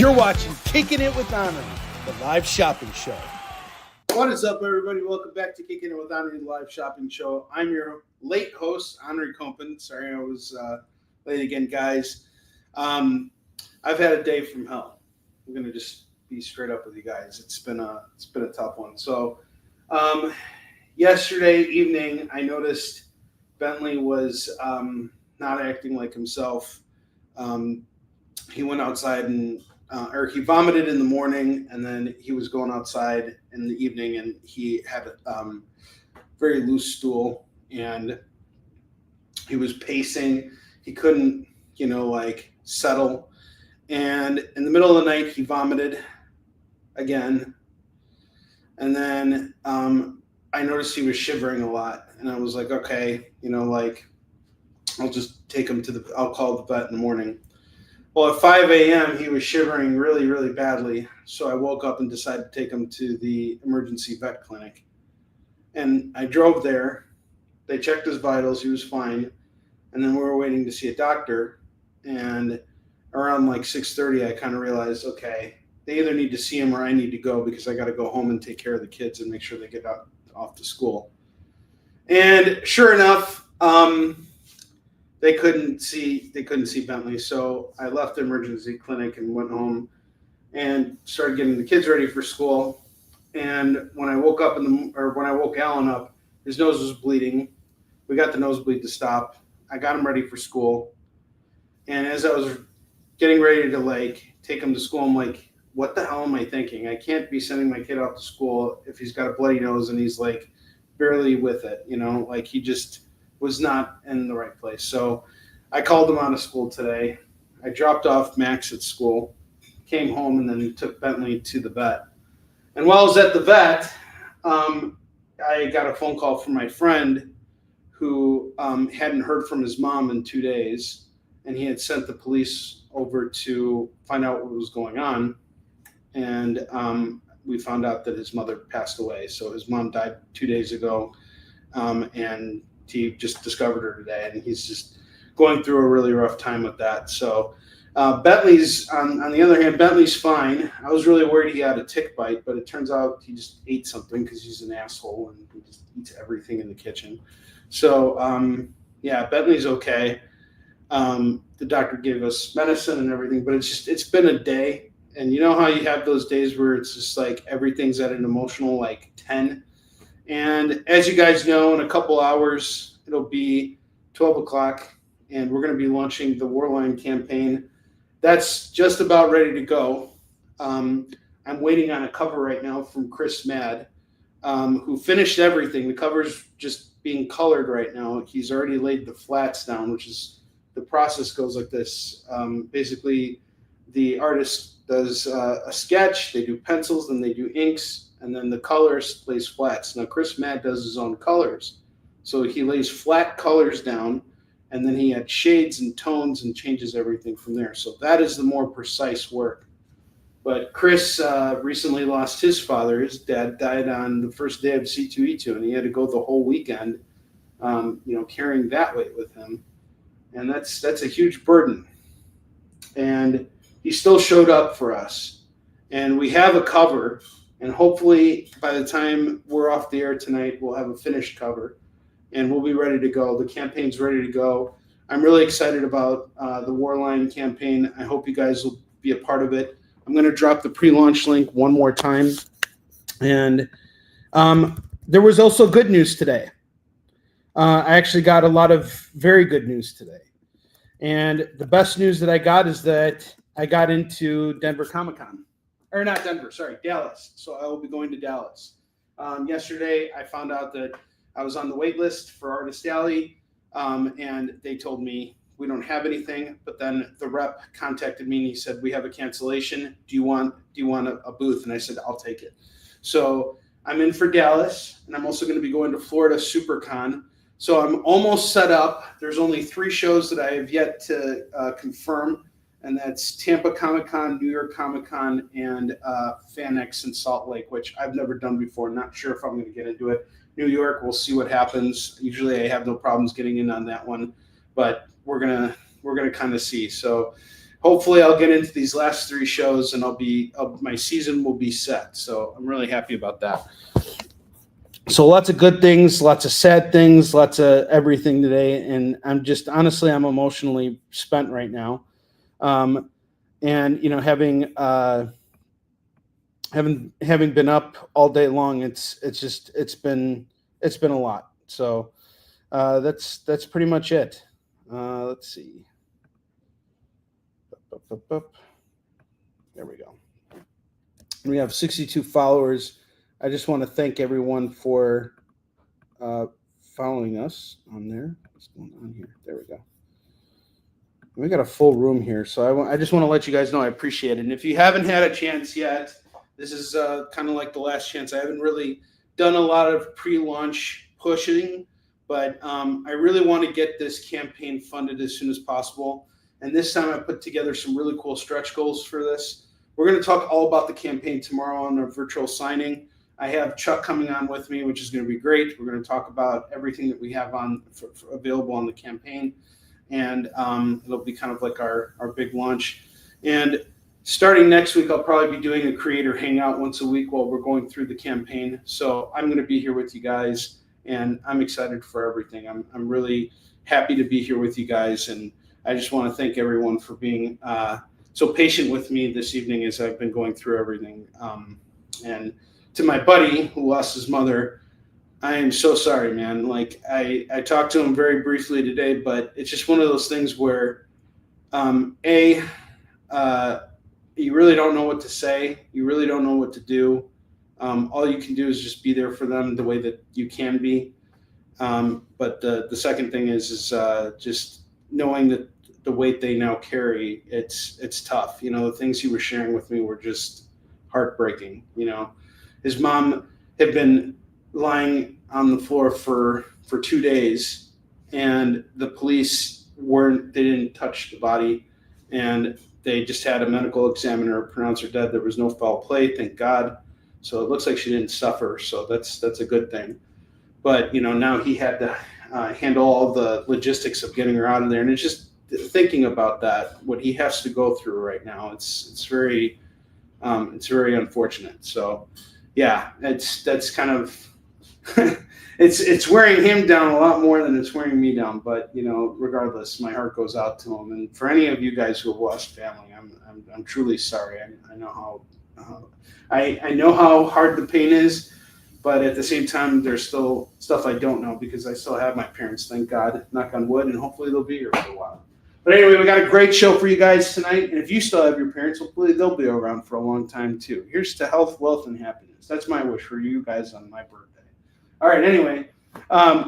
You're watching Kicking It with Onrie, the live shopping show. What is up, everybody? Welcome back to Kicking It with Onrie, the live shopping show. I'm your late host, Onrie Compen. Sorry I was late again, guys. I've had a day from hell. I'm gonna just be straight up with you guys. It's been a tough one. So yesterday evening, I noticed Bentley was not acting like himself. He went outside and he vomited in the morning, and then he was going outside in the evening, and he had a very loose stool, and he was pacing. He couldn't, settle. And in the middle of the night, he vomited again. And then I noticed he was shivering a lot, and I was like, okay, I'll just take him I'll call the vet in the morning. Well, at 5 a.m., he was shivering really, really badly. So I woke up and decided to take him to the emergency vet clinic. And I drove there. They checked his vitals. He was fine. And then we were waiting to see a doctor. And around 6:30, I kind of realized, okay, they either need to see him or I need to go because I got to go home and take care of the kids and make sure they get off to school. And sure enough, they couldn't see Bentley, so I left the emergency clinic and went home and started getting the kids ready for school. And when I woke Alan up, his nose was bleeding. We got the nosebleed to stop. I got him ready for school. And as I was getting ready to take him to school, I'm like, what the hell am I thinking? I can't be sending my kid off to school if he's got a bloody nose and he's barely with it, he just was not in the right place. So I called him out of school today. I dropped off Max at school, came home, and then took Bentley to the vet. And while I was at the vet, I got a phone call from my friend who hadn't heard from his mom in 2 days, and he had sent the police over to find out what was going on. And we found out that his mother passed away. So his mom died 2 days ago, and he just discovered her today, and he's just going through a really rough time with that. So Bentley's, on the other hand, Bentley's fine. I was really worried he had a tick bite, but it turns out he just ate something because he's an asshole and he just eats everything in the kitchen. So, Bentley's okay. The doctor gave us medicine and everything, but it's been a day. And you know how you have those days where it's just everything's at an emotional 10? And as you guys know, in a couple hours, it'll be 12 o'clock, and we're going to be launching the WAR LION campaign. That's just about ready to go. I'm waiting on a cover right now from Chris Mad, who finished everything. The cover's just being colored right now. He's already laid the flats down, which is the process goes like this. Basically, the artist does a sketch, they do pencils, then they do inks, and then the colors lays flats. Now, Chris Matt does his own colors. So he lays flat colors down, and then he adds shades and tones and changes everything from there. So that is the more precise work. But Chris recently lost his father. His dad died on the first day of C2E2, and he had to go the whole weekend, carrying that weight with him. And that's a huge burden. And he still showed up for us. And we have a cover. And hopefully by the time we're off the air tonight, we'll have a finished cover and we'll be ready to go. The campaign's ready to go. I'm really excited about the WAR LION campaign. I hope you guys will be a part of it. I'm going to drop the pre-launch link one more time. And there was also good news today. I actually got a lot of very good news today. And the best news that I got is that I got into Denver Comic-Con. Or not Denver, sorry, Dallas. So I will be going to Dallas. Yesterday, I found out that I was on the wait list for Artist Alley, and they told me we don't have anything. But then the rep contacted me and he said, we have a cancellation. Do you want a booth? And I said, I'll take it. So I'm in for Dallas, and I'm also going to be going to Florida SuperCon. So I'm almost set up. There's only 3 shows that I have yet to confirm. And that's Tampa Comic-Con, New York Comic-Con, and FanX in Salt Lake, which I've never done before. Not sure if I'm going to get into it. New York, we'll see what happens. Usually I have no problems getting in on that one, but we're gonna kind of see. So hopefully I'll get into these last 3 shows and my season will be set. So I'm really happy about that. So lots of good things, lots of sad things, lots of everything today. And I'm emotionally spent right now. And, you know, having been up all day long, it's been a lot. So that's pretty much it. Let's see. There we go. We have 62 followers. I just want to thank everyone for following us on there. What's going on here? There we go. We got a full room here, so I just want to let you guys know I appreciate it. And if you haven't had a chance yet, this is kind of like the last chance. I haven't really done a lot of pre-launch pushing, but I really want to get this campaign funded as soon as possible. And this time I put together some really cool stretch goals for this. We're going to talk all about the campaign tomorrow on a virtual signing. I have Chuck coming on with me, which is going to be great. We're going to talk about everything that we have on available on the campaign. And it'll be kind of like our big launch. And starting next week, I'll probably be doing a creator hangout once a week while we're going through the campaign. So I'm going to be here with you guys, and I'm excited for everything. I'm really happy to be here with you guys, and I just want to thank everyone for being so patient with me this evening as I've been going through everything. And to my buddy who lost his mother, I am so sorry, man. Like I talked to him very briefly today, but it's just one of those things where, you really don't know what to say. You really don't know what to do. All you can do is just be there for them the way that you can be. But the second thing is just knowing that the weight they now carry, it's tough. You know, the things he was sharing with me were just heartbreaking. You know, his mom had been lying on the floor for 2 days, and the police they didn't touch the body, and they just had a medical examiner pronounce her dead. There was no foul play, thank God. So it looks like she didn't suffer. So that's a good thing. But, you know, now he had to handle all the logistics of getting her out of there. And it's just thinking about that, what he has to go through right now. It's very unfortunate. So yeah, that's kind of, it's wearing him down a lot more than it's wearing me down. But, you know, regardless, my heart goes out to him. And for any of you guys who have lost family, I'm truly sorry. I know how hard the pain is, but at the same time, there's still stuff I don't know because I still have my parents, thank God, knock on wood, and hopefully they'll be here for a while. But anyway, we got a great show for you guys tonight. And if you still have your parents, hopefully they'll be around for a long time too. Here's to health, wealth, and happiness. That's my wish for you guys on my birthday. All right, anyway,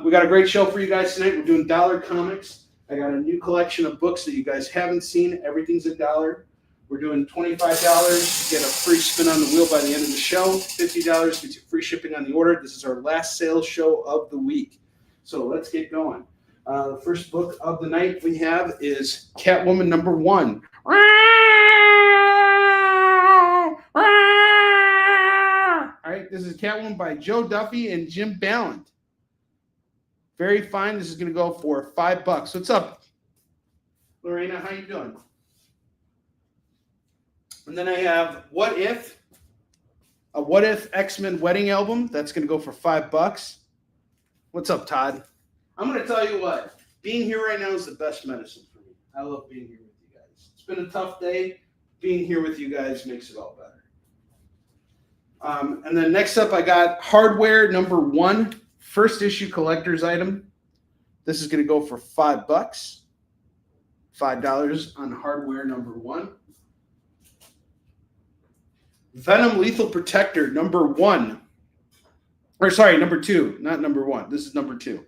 we got a great show for you guys tonight. We're doing dollar comics. I got a new collection of books that you guys haven't seen. Everything's $1. We're doing $25 to get a free spin on the wheel by the end of the show. $50 gets you free shipping on the order. This is our last sales show of the week. So let's get going. The first book of the night we have is Catwoman #1. All right, this is Catwoman by Joe Duffy and Jim Ballant. Very fine. This is going to go for $5. What's up, Lorena? How you doing? And then I have What If, a What If X-Men wedding album. That's going to go for $5. What's up, Todd? I'm going to tell you what. Being here right now is the best medicine for me. I love being here with you guys. It's been a tough day. Being here with you guys makes it all better. And then next up, I got Hardware #1, first issue collector's item. This is going to go for $5. $5 on Hardware #1. Venom Lethal Protector #1. Or sorry, #2, not #1. This is #2.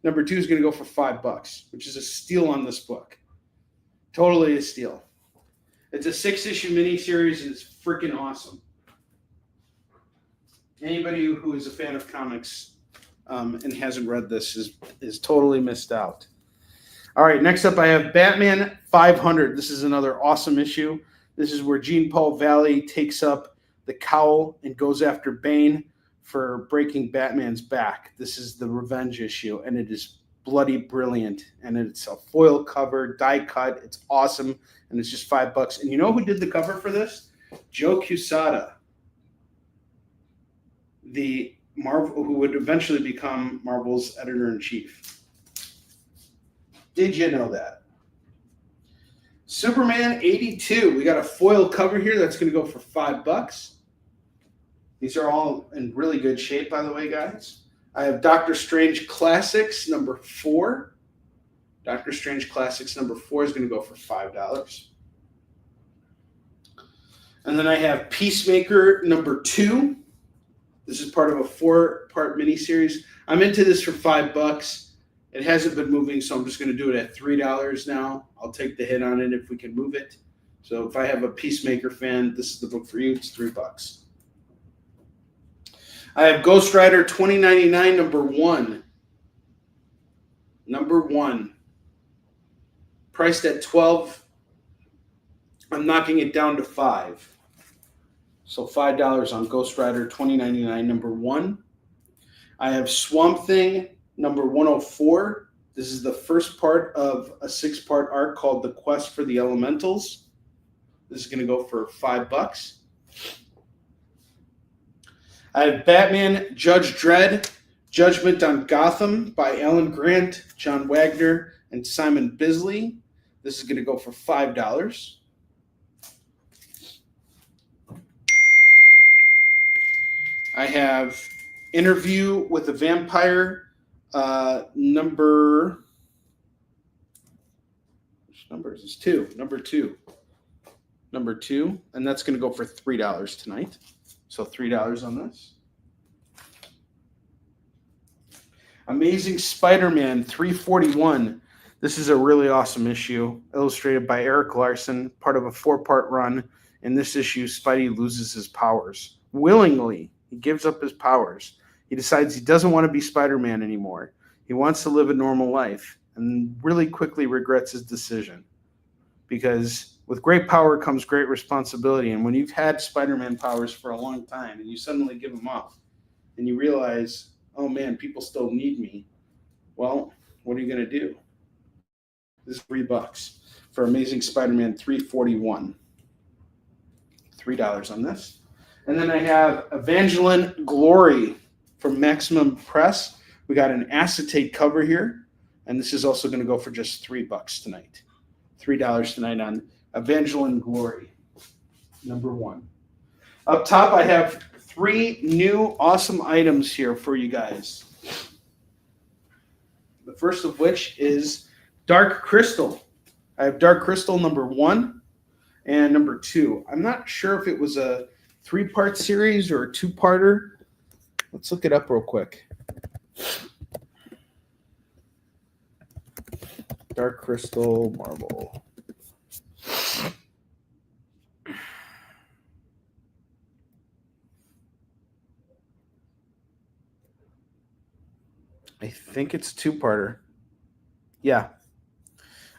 #2 is going to go for $5, which is a steal on this book. Totally a steal. It's a 6-issue miniseries, and it's freaking awesome. Anybody who is a fan of comics and hasn't read this is totally missed out. All right, next up I have Batman 500. This is another awesome issue. This is where Jean Paul Valley takes up the cowl and goes after Bane for breaking Batman's back. This is the revenge issue, and it is bloody brilliant. And it's a foil cover, die cut. It's awesome. And it's just $5. And you know who did the cover for this? Joe Quesada, the Marvel, who would eventually become Marvel's editor-in-chief. Did you know that? Superman 82. We got a foil cover here that's going to go for $5. These are all in really good shape, by the way, guys. I have Doctor Strange Classics number 4. Doctor Strange Classics number 4 is going to go for $5. And then I have Peacemaker number 2. This is part of a 4-part miniseries. I'm into this for $5. It hasn't been moving, so I'm just going to do it at $3 now. I'll take the hit on it if we can move it. So if I have a Peacemaker fan, this is the book for you. It's $3. I have Ghost Rider 2099 number 1. Number 1. Priced at $12. I'm knocking it down to $5. So $5 on Ghost Rider 2099 number 1. I have Swamp Thing number 104. This is the first part of a 6-part arc called The Quest for the Elementals. This is going to go for $5. I have Batman Judge Dredd, Judgment on Gotham by Alan Grant, John Wagner, and Simon Bisley. This is going to go for $5. I have Interview with a Vampire, number... Which number is this? 2. Number 2. Number 2. And that's going to go for $3 tonight. So $3 on this. Amazing Spider-Man 341. This is a really awesome issue, illustrated by Eric Larson, part of a 4-part run. In this issue, Spidey loses his powers. Willingly, he gives up his powers. He decides he doesn't want to be Spider-Man anymore. He wants to live a normal life and really quickly regrets his decision. Because with great power comes great responsibility. And when you've had Spider-Man powers for a long time and you suddenly give them up and you realize, oh man, people still need me. Well, what are you going to do? This is $3 for Amazing Spider-Man 341. $3 on this. And then I have Evangeline Glory from Maximum Press. We got an acetate cover here. And this is also going to go for just $3 tonight. $3 tonight on Evangeline Glory, number 1. Up top, I have 3 new awesome items here for you guys. The first of which is Dark Crystal. I have Dark Crystal number 1 and number 2. I'm not sure if it was a 3-part series or a 2-parter. Let's look it up real quick. Dark Crystal Marvel. I think it's a 2-parter. Yeah.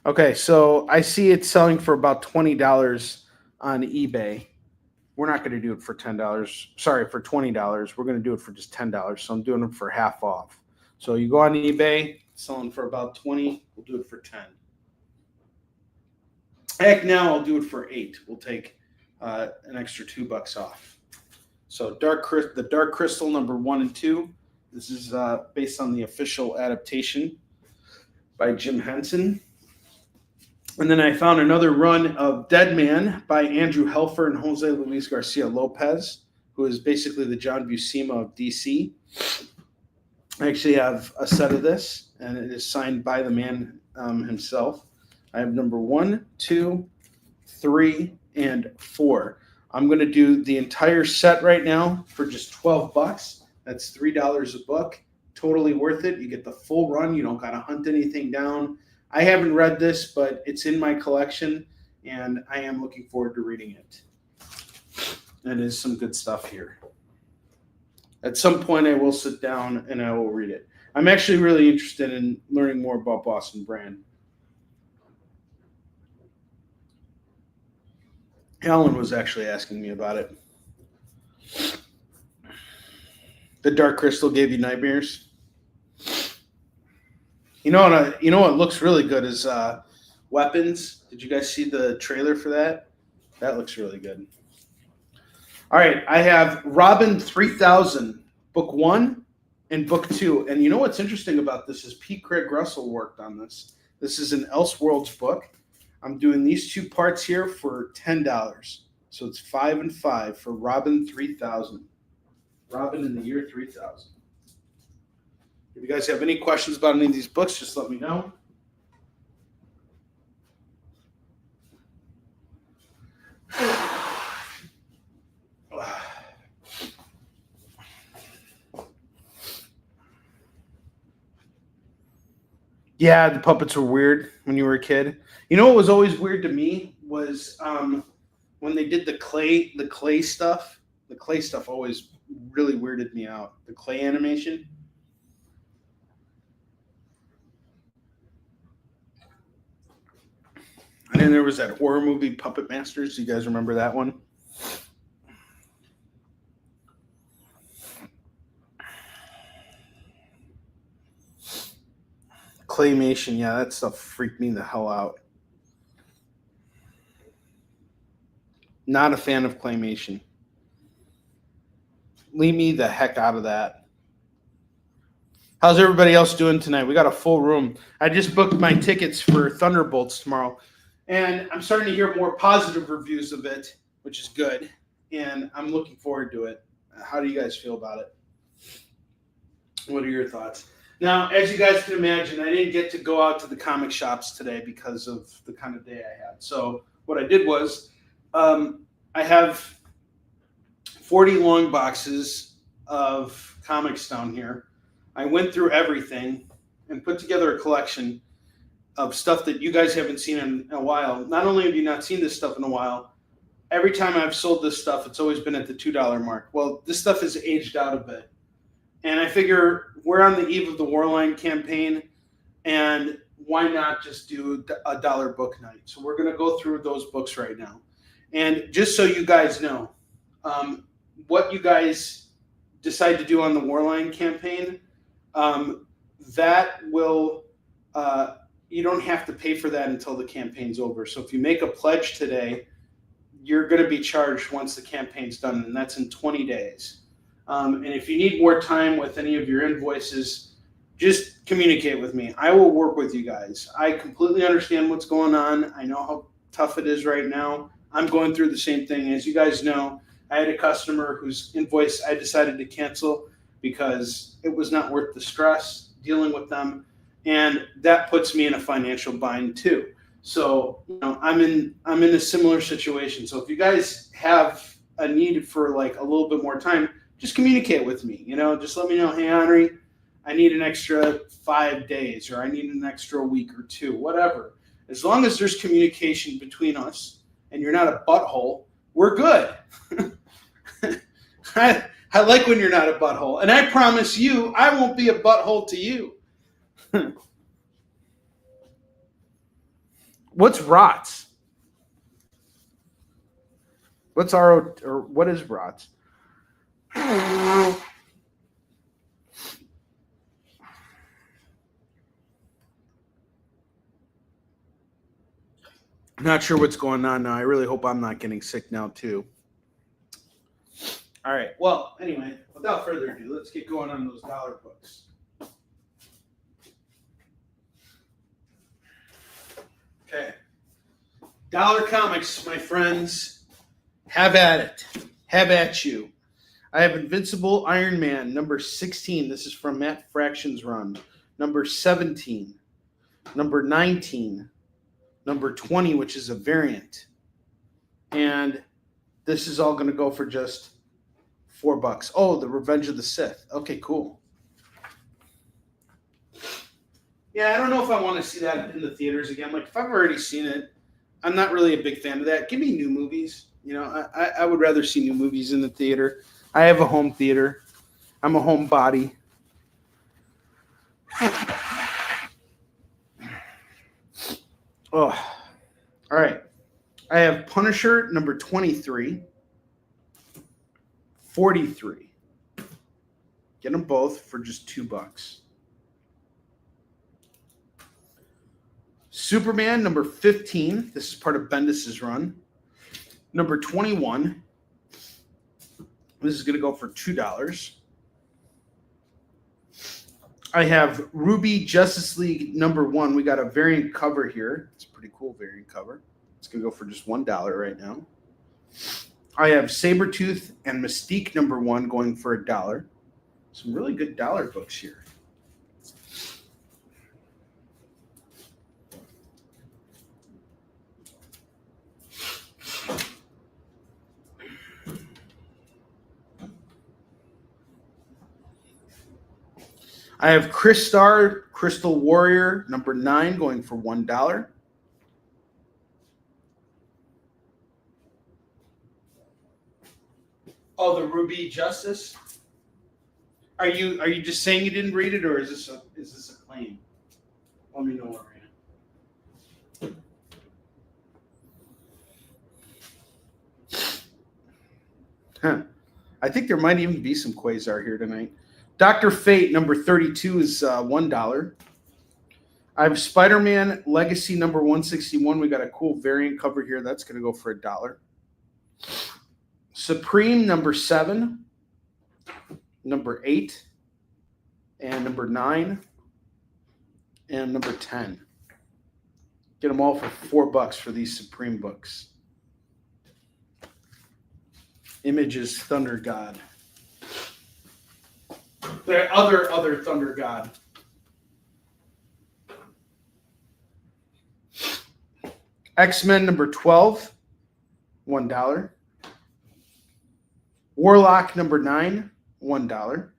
Okay, so I see it selling for about $20 on eBay. We're not going to do it for $10. Sorry, for $20. We're going to do it for just $10. So I'm doing it for half off. So you go on eBay, selling for about $20. We'll do it for $10. Heck, now I'll do it for $8. We'll take an extra $2 off. So the Dark Crystal number 1 and 2. This is based on the official adaptation by Jim Henson. And then I found another run of Dead Man by Andrew Helfer and Jose Luis Garcia Lopez, who is basically the John Buscema of DC. I actually have a set of this, and it is signed by the man himself. I have number 1, 2, 3, and 4. I'm going to do the entire set right now for just $12. That's $3 a book. Totally worth it. You get the full run. You don't got to hunt anything down. I haven't read this, but it's in my collection, and I am looking forward to reading it. That is some good stuff here. At some point, I will sit down and I will read it. I'm actually really interested in learning more about Boston Brand. Alan was actually asking me about it. The Dark Crystal gave you nightmares? You know what looks really good is Weapons. Did you guys see the trailer for that? That looks really good. All right, I have Robin 3000, book 1 and book 2. And you know what's interesting about this is P. Craig Russell worked on this. This is an Elseworlds book. I'm doing these 2 parts here for $10. So it's 5 and 5 for Robin 3000. Robin in the year 3000. If you guys have any questions about any of these books, just let me know. Yeah, the puppets were weird when you were a kid. You know what was always weird to me was when they did the clay stuff. The clay stuff always really weirded me out. The clay animation. And then there was that horror movie Puppet Masters. You guys remember that one? Claymation, yeah, that stuff freaked me the hell out. Not a fan of claymation. Leave me the heck out of that. How's everybody else doing tonight? We got a full room. I just booked my tickets for Thunderbolts tomorrow, and I'm starting to hear more positive reviews of it, which is good, and I'm looking forward to it. How do you guys feel about it? What are your thoughts? Now, as you guys can imagine, I didn't get to go out to the comic shops today because of the kind of day I had. So what I did was I have 40 long boxes of comics down here. I went through everything and put together a collection of stuff that you guys haven't seen in a while. Not only have you not seen this stuff in a while, every time I've sold this stuff, it's always been at the $2 mark. Well, this stuff is aged out a bit. And I figure we're on the eve of the WAR LION campaign, and why not just do a dollar book night? So we're going to go through those books right now. And just so you guys know, what you guys decide to do on the WAR LION campaign, that will, you don't have to pay for that until the campaign's over. So if you make a pledge today, you're going to be charged once the campaign's done, and that's in 20 days. And if you need more time with any of your invoices, just communicate with me. I will work with you guys. I completely understand what's going on. I know how tough it is right now. I'm going through the same thing. As you guys know, I had a customer whose invoice I decided to cancel because it was not worth the stress dealing with them. And that puts me in a financial bind too. So, I'm in a similar situation. So if you guys have a need for like a little bit more time, just communicate with me. Just let me know, hey, Onrie, I need an extra 5 days, or I need an extra week or 2, whatever. As long as there's communication between us and you're not a butthole, we're good. I like when you're not a butthole. And I promise you, I won't be a butthole to you. What's ROTS? What's RO, or what is ROTS? I'm not sure what's going on now. I really hope I'm not getting sick now too. All right. Well, anyway, without further ado, let's get going on those dollar books. Okay. Dollar comics, my friends. Have at it. Have at you. I have Invincible Iron Man, number 16. This is from Matt Fraction's run. Number 17. Number 19. Number 20, which is a variant. And this is all going to go for just $4. Oh, the Revenge of the Sith. Okay, cool. Yeah, I don't know if I want to see that in the theaters again. Like, if I've already seen it, I'm not really a big fan of that. Give me new movies. I would rather see new movies in the theater. I have a home theater. I'm a homebody. Oh, all right. I have Punisher number 23, 43. Get them both for just $2. Superman, number 15. This is part of Bendis's run. Number 21. This is going to go for $2. I have Ruby Justice League number 1. We got a variant cover here. It's a pretty cool variant cover. It's going to go for just $1 right now. I have Sabretooth and Mystique number 1 going for $1. Some really good dollar books here. I have Crystar, Crystal Warrior, number 9, going for $1. Oh, the Ruby Justice. Are you just saying you didn't read it, or is this a claim? Let me know, Maria. Huh. I think there might even be some Quasar here tonight. Dr. Fate, number 32, is $1. I have Spider-Man Legacy, number 161. We got a cool variant cover here. That's going to go for $1. Supreme, number 7, number 8, and number 9, and number 10. Get them all for $4 for these Supreme books. Images, Thunder God. The other Thunder God. X-Men number 12, $1. Warlock number 9, $1.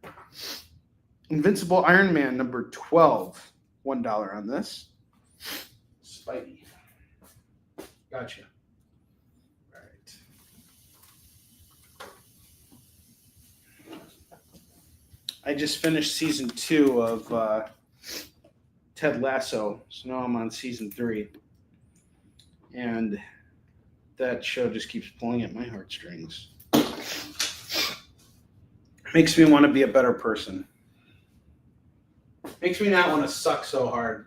Invincible Iron Man number 12, $1 on this. Spidey. Gotcha. All right. I just finished season 2 of Ted Lasso, so now I'm on season 3. And that show just keeps pulling at my heartstrings. Makes me want to be a better person. Makes me not want to suck so hard.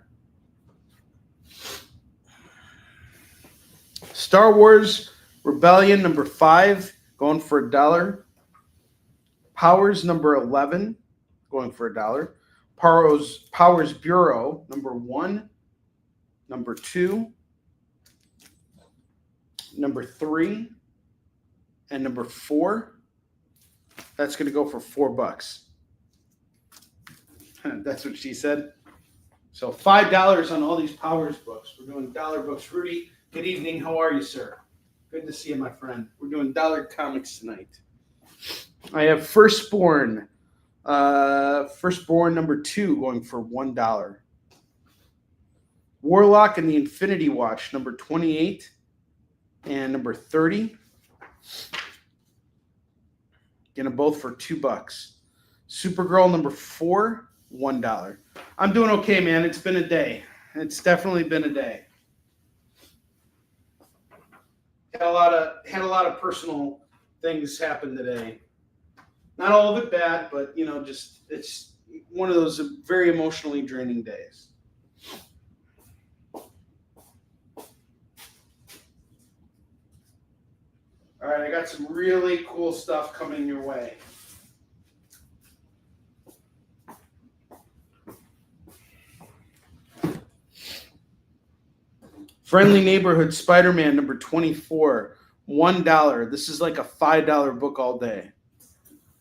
Star Wars Rebellion number 5, going for $1. Powers number 11, going for $1. Powers Bureau number 1, number 2, number 3, and number 4. That's going to go for $4. That's what she said. So $5 on all these Powers books. We're doing dollar books. Rudy, good evening. How are you, sir? Good to see you, my friend. We're doing dollar comics tonight. I have Firstborn number 2 going for $1. Warlock and the Infinity Watch number 28 and number 30. Get them both for $2. Supergirl number 4, $1. I'm doing okay, man. It's been a day. It's definitely been a day. Had a lot of personal things happen today. Not all of it bad, but just it's one of those very emotionally draining days. All right, I got some really cool stuff coming your way. Friendly Neighborhood Spider-Man number 24, $1. This is like a $5 book all day.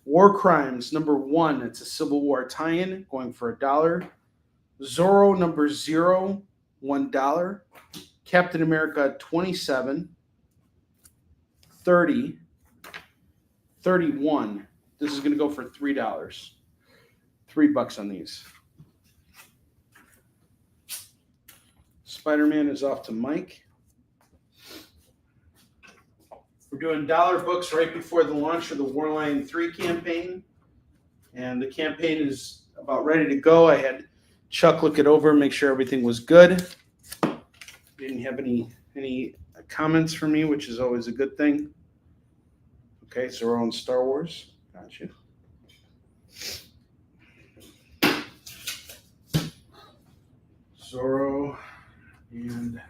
War Crimes number 1, it's a Civil War tie-in, going for $1. Zorro number 0, $1. Captain America 27, 30, 31. This is going to go for $3. $3 on these. Spider-Man is off to Mike. We're doing dollar books right before the launch of the War Lion 3 campaign. And the campaign is about ready to go. I had Chuck look it over, make sure everything was good. Didn't have any comments for me, which is always a good thing. Okay, so we're on Star Wars. Gotcha. Zorro and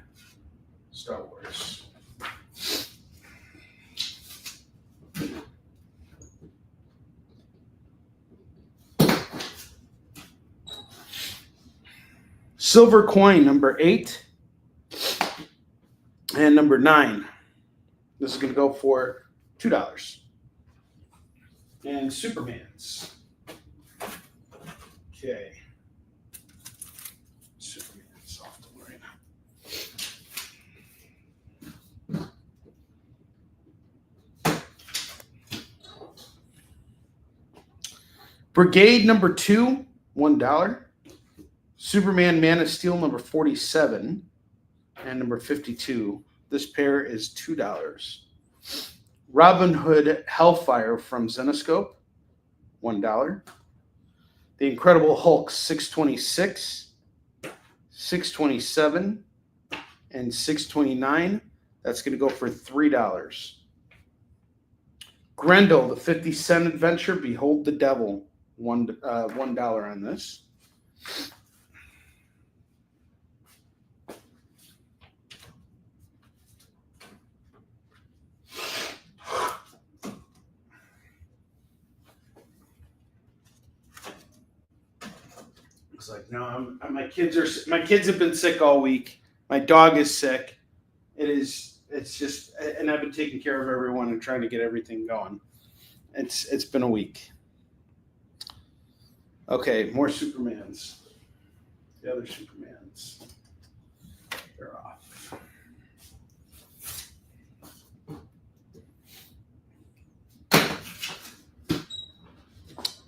Star Wars. Silver coin number 8 and number 9. This is going to go for $2. And Superman's. Okay. Superman's off the line. Brigade number 2, $1. Superman Man of Steel number 47 and number 52. This pair is $2. Robin Hood Hellfire from Zenoscope, $1. The Incredible Hulk 626, 627, and 629. That's going to go for $3. Grendel, the 50 Cent Adventure, Behold the Devil, $1 on this. It's like, no, my kids have been sick all week. My dog is sick. It's just, and I've been taking care of everyone and trying to get everything going. It's been a week. Okay, more Supermans. The other Supermans. They're off.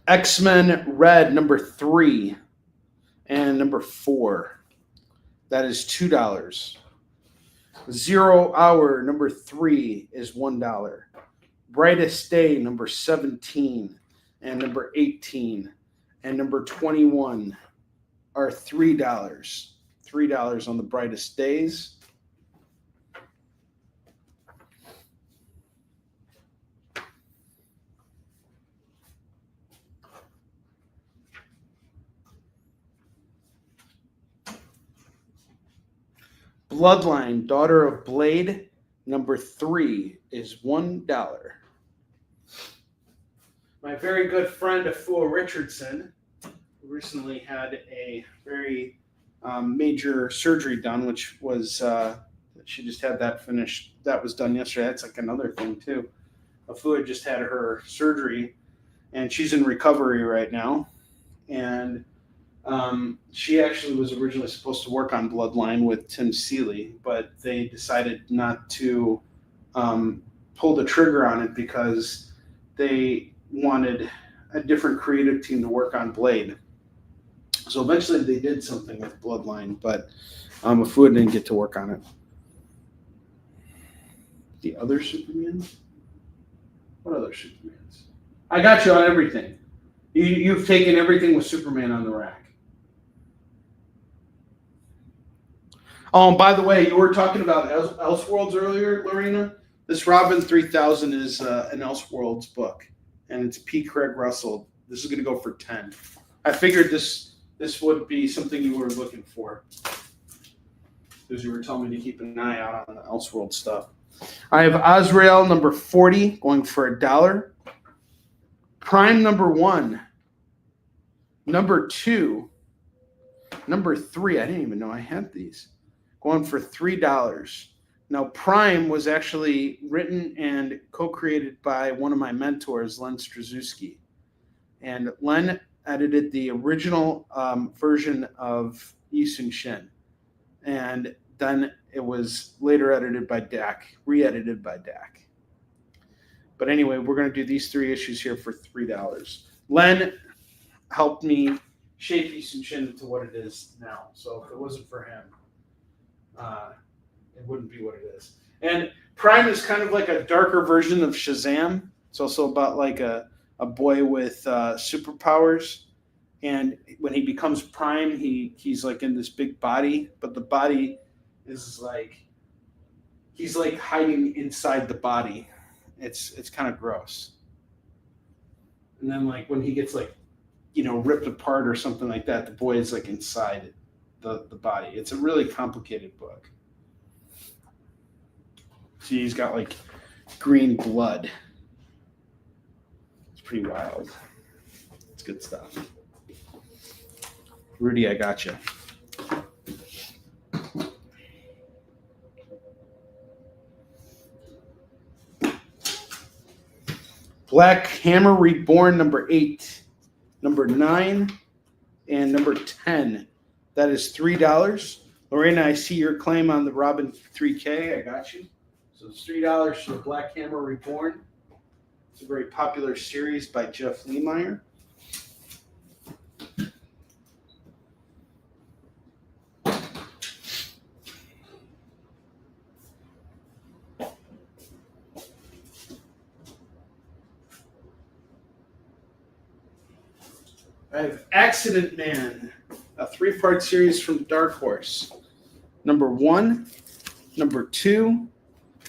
X-Men Red number 3 and number 4. That is $2. 0 Hour number 3 is $1. Brightest Day number 17 and number 18 and number 21 are $3. $3 on the Brightest Days. Bloodline, Daughter of Blade, number 3 is $1. My very good friend, Afua Richardson, recently had a very major surgery done, which was, she just had that finished. That was done yesterday. That's like another thing, too. Afua just had her surgery, and she's in recovery right now. And she actually was originally supposed to work on Bloodline with Tim Seeley, but they decided not to pull the trigger on it because they wanted a different creative team to work on Blade. So eventually they did something with Bloodline, but Afua didn't get to work on it. The other Superman? What other Supermans? I got you on everything. You've taken everything with Superman on the rack. Oh, and by the way, you were talking about Elseworlds earlier, Lorena. This Robin 3000 is an Elseworlds book, and it's P. Craig Russell. This is going to go for $10. I figured this would be something you were looking for, because you were telling me to keep an eye out on the Elseworlds stuff. I have Azrael number 40 going for $1. Prime number 1, number 2, number 3. I didn't even know I had these. Going for $3. Now, Prime was actually written and co-created by one of my mentors, Len Straszewski. And Len edited the original version of Yi Sun-shin. And then it was later edited by Dak, re-edited by Dak. But anyway, we're going to do these 3 issues here for $3. Len helped me shape Yi Sun-shin into what it is now. So if it wasn't for him, it wouldn't be what it is. And Prime is kind of like a darker version of Shazam. It's also about like a boy with superpowers. And when he becomes Prime, he's like in this big body, but the body is like, he's like hiding inside the body. It's kind of gross. And then like when he gets like, ripped apart or something like that, the boy is like inside it. the body. It's a really complicated book. See, he's got like green blood. It's pretty wild. It's good stuff. Rudy, I got you. Black Hammer Reborn, number 8, number 9, and number 10. That is $3. Lorena, I see your claim on the Robin 3K. I got you. So it's $3 for the Black Hammer Reborn. It's a very popular series by Jeff Lemire. I have Accident Man, a 3-part series from Dark Horse. Number 1, number 2,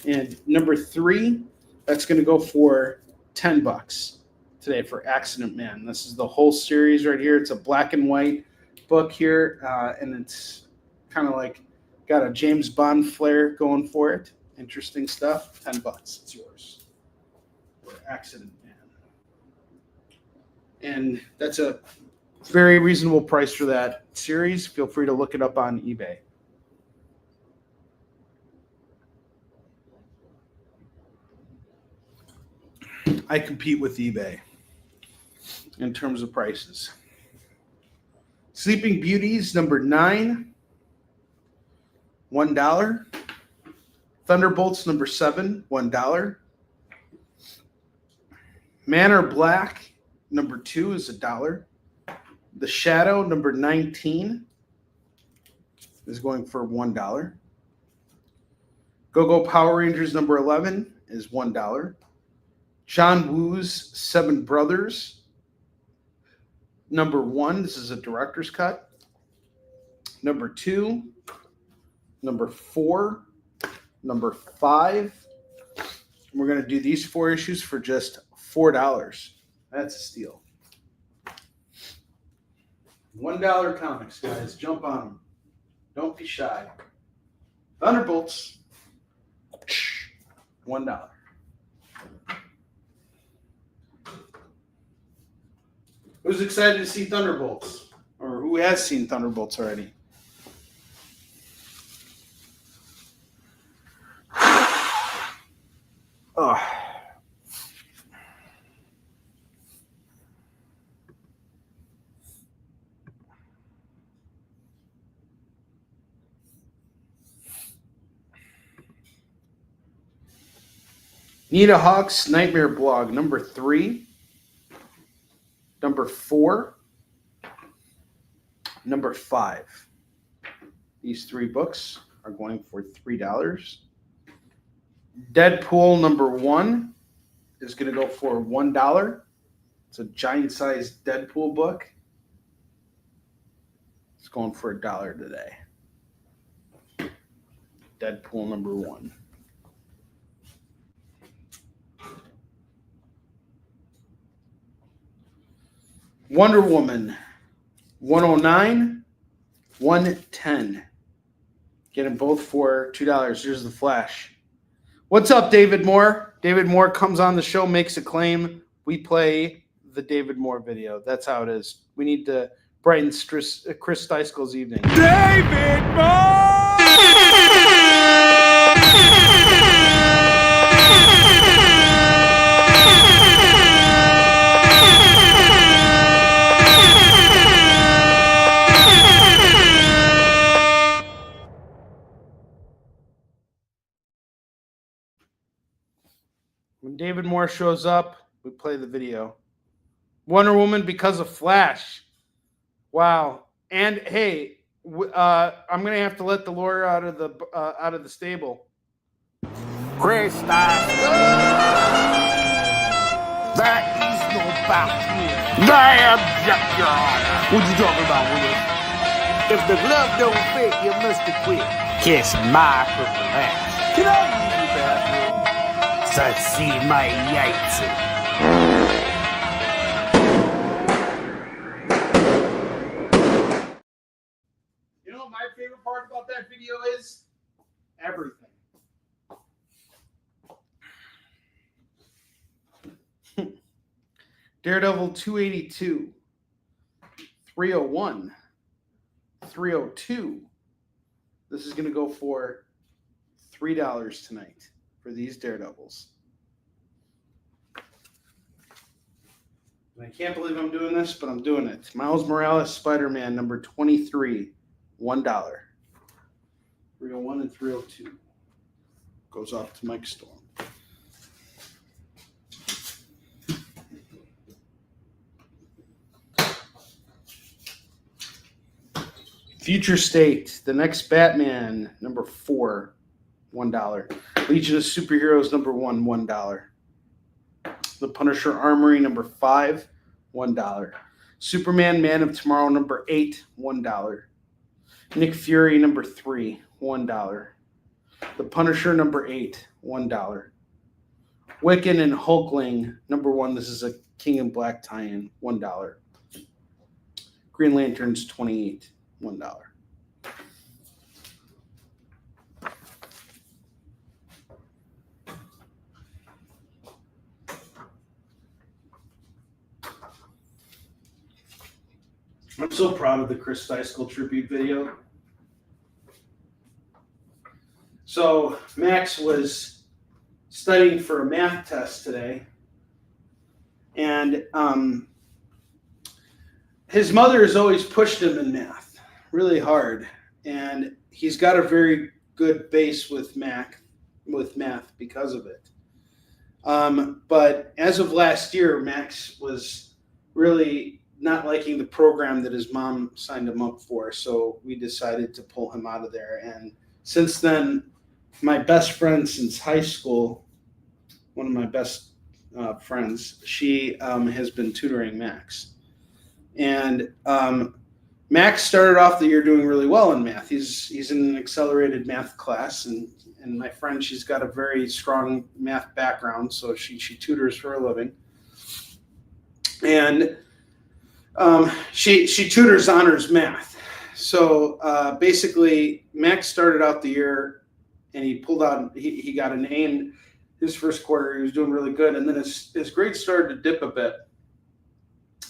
and number 3. That's going to go for $10 today for Accident Man. This is the whole series right here. It's a black and white book here, and it's kind of like got a James Bond flair going for it. Interesting stuff. $10. It's yours for Accident Man. And that's a very reasonable price for that series. Feel free to look it up on eBay. I compete with eBay in terms of prices. Sleeping Beauties, number 9, $1. Thunderbolts, number 7, $1. Manor Black, number 2 is $1. The Shadow, number 19, is going for $1. Go-Go Power Rangers, number 11, is $1. John Woo's 7 Brothers, number 1, this is a director's cut. Number 2, number 4, number 5. We're going to do these 4 issues for just $4. That's a steal. $1 comics, guys. Jump on them. Don't be shy. Thunderbolts, $1. Who's excited to see Thunderbolts? Or who has seen Thunderbolts already? Oh. Nita Hawk's Nightmare Blog, number 3, number 4, number 5. These 3 books are going for $3. Deadpool, number 1, is going to go for $1. It's a giant-sized Deadpool book. It's going for $1 today. Deadpool, number 1. Wonder Woman, 109, 110. Get them both for $2. Here's the Flash. What's up, David Moore? David Moore comes on the show, makes a claim. We play the David Moore video. That's how it is. We need to brighten Chris Steisel's evening. David Moore! When David Moore shows up, we play the video. Wonder Woman because of Flash. Wow. And hey, I'm gonna have to let the lawyer out of the stable. Chris Steisel's. That is no bout here. I object, Your Honor. What you talking about, Willis? If the glove don't fit, you must have quit. Kiss my purple ass. Can I use your bathroom? So see my yates. You know, Daredevil 282, 301, 302. This is going to go for $3 tonight for these Daredevils. And I can't believe I'm doing this, but I'm doing it. Miles Morales, Spider-Man, number 23, $1. 301 and 302. Goes off to Mike Storm. Future State, the next Batman, number 4, $1. Legion of Superheroes, number 1, $1. The Punisher Armory, number 5, $1. Superman, Man of Tomorrow, number 8, $1. Nick Fury, number 3, $1. The Punisher, number 8, $1. Wiccan and Hulkling, number 1. This is a King in Black tie-in, $1. Green Lanterns, 28, $1. I'm so proud of the Chris Steiskel tribute video. So Max was studying for a math test today, and his mother has always pushed him in math really hard, and he's got a very good base with math because of it. But as of last year, Max was really not liking the program that his mom signed him up for, so we decided to pull him out of there. And since then, my best friend since high school, one of my best friends, she has been tutoring Max. And Max started off the year doing really well in math. He's in an accelerated math class, and my friend, she's got a very strong math background, so she tutors for a living. And she tutors honors math. So basically, Max started out the year, and he pulled out. He got an A in his first quarter. He was doing really good, and then his grades started to dip a bit.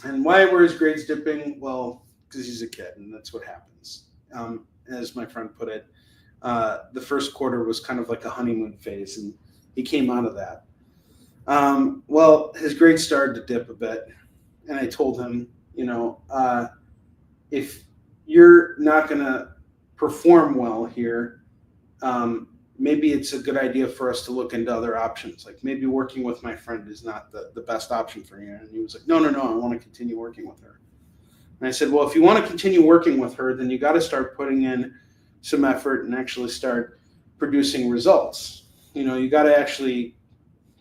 And why were his grades dipping? Well, because he's a kid, and that's what happens. As my friend put it, the first quarter was kind of like a honeymoon phase, and he came out of that. Well, his grades started to dip a bit, and I told him, if you're not going to perform well here, maybe it's a good idea for us to look into other options. Like maybe working with my friend is not the best option for you. And he was like, no, I want to continue working with her. And I said, well, if you want to continue working with her, then you got to start putting in some effort and actually start producing results. You got to actually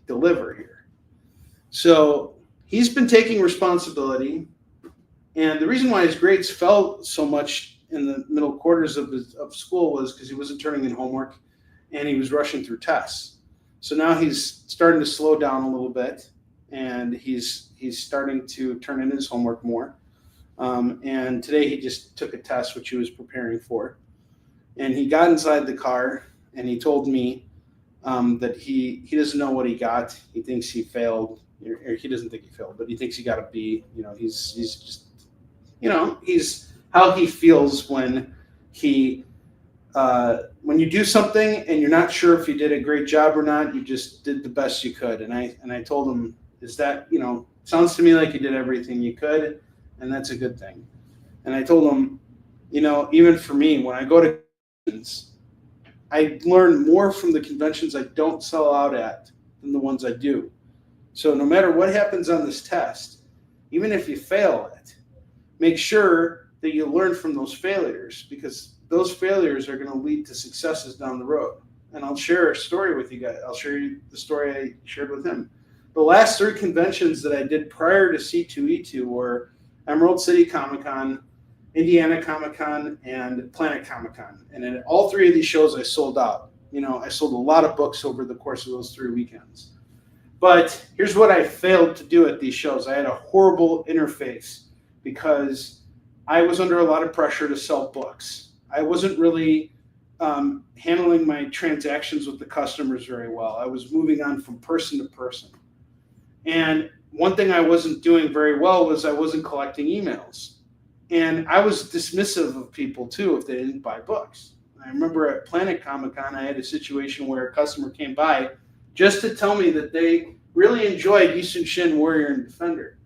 deliver here. So he's been taking responsibility. And the reason why his grades fell so much in the middle quarters of school was because he wasn't turning in homework and he was rushing through tests. So now he's starting to slow down a little bit, and he's starting to turn in his homework more. And today he just took a test, which he was preparing for. And he got inside the car, and he told me that he doesn't know what he got. He thinks he failed, or he doesn't think he failed, but he thinks he got a B. He's just, he's how he feels when you do something and you're not sure if you did a great job or not. You just did the best you could. And I told him, is that, sounds to me like you did everything you could, and that's a good thing. And I told him, even for me, when I go to conventions, I learn more from the conventions I don't sell out at than the ones I do. So no matter what happens on this test, even if you fail it, make sure that you learn from those failures, because those failures are going to lead to successes down the road. And I'll share a story with you guys. I'll share you the story I shared with him. The last 3 conventions that I did prior to C2E2 were Emerald City Comic-Con, Indiana Comic-Con, and Planet Comic-Con. And in all 3 of these shows, I sold out. I sold a lot of books over the course of those 3 weekends. But here's what I failed to do at these shows. I had a horrible interface because I was under a lot of pressure to sell books. I wasn't really handling my transactions with the customers very well. I was moving on from person to person. And one thing I wasn't doing very well was I wasn't collecting emails. And I was dismissive of people too if they didn't buy books. I remember at Planet Comic Con, I had a situation where a customer came by just to tell me that they really enjoyed Yushin Shin, Warrior, and Defender.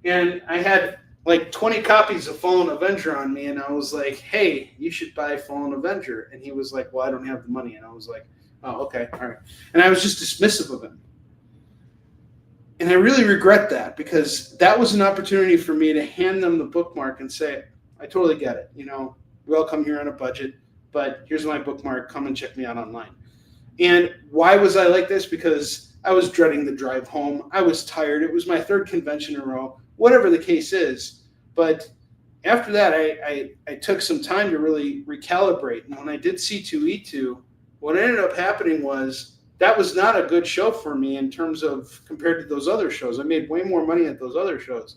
And I had like 20 copies of Fallen Avenger on me, and I was like, hey, you should buy Fallen Avenger. And he was like, well, I don't have the money. And I was like, oh, okay, all right. And I was just dismissive of him. And I really regret that, because that was an opportunity for me to hand them the bookmark and say, I totally get it. We all come here on a budget, but here's my bookmark. Come and check me out online. And why was I like this? Because I was dreading the drive home. I was tired. It was my third convention in a row, whatever the case is. But after that, I took some time to really recalibrate. And when I did C2E2, what ended up happening was that was not a good show for me in terms of compared to those other shows. I made way more money at those other shows.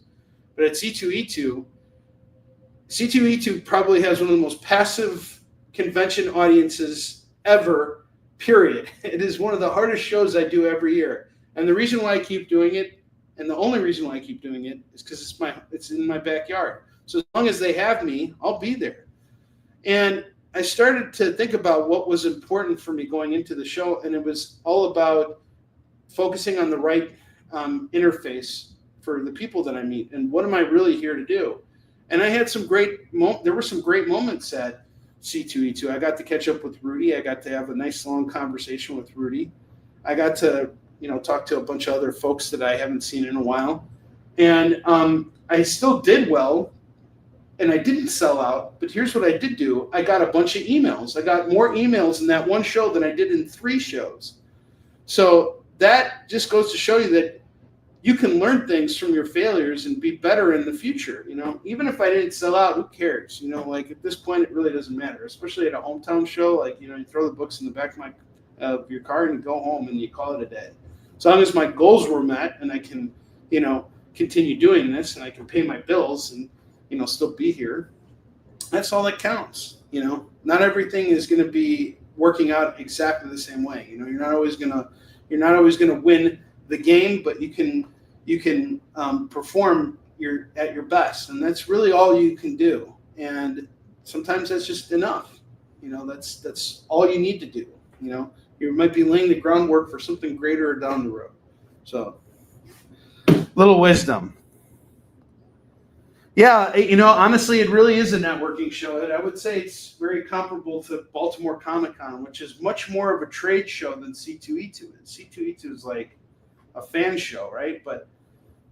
But at C2E2 probably has one of the most passive convention audiences ever, period. It is one of the hardest shows I do every year. And the reason why I keep doing it, and the only reason why I keep doing it, is because it's in my backyard. So as long as they have me, I'll be there. And I started to think about what was important for me going into the show, and it was all about focusing on the right interface for the people that I meet, and what am I really here to do? And I had there were some great moments at C2E2. I got to catch up with Rudy. I got to have a nice long conversation with Rudy. I got to talk to a bunch of other folks that I haven't seen in a while, and I still did well. And I didn't sell out, but here's what I did do. I got a bunch of emails. I got more emails in that one show than I did in 3 shows. So that just goes to show you that you can learn things from your failures and be better in the future. Even if I didn't sell out, who cares? Like at this point, it really doesn't matter, especially at a hometown show. Like, you throw the books in the back of your car and you go home and you call it a day. As long as my goals were met and I can, continue doing this and I can pay my bills and, still be here. That's all that counts. Not everything is going to be working out exactly the same way. You're not always going to win the game, but you can perform at your best, and that's really all you can do. And sometimes that's just enough. That's all you need to do. You might be laying the groundwork for something greater down the road. So, little wisdom. Yeah, honestly, it really is a networking show. I would say it's very comparable to Baltimore Comic Con, which is much more of a trade show than C2E2 is. C2E2 is like a fan show, right? But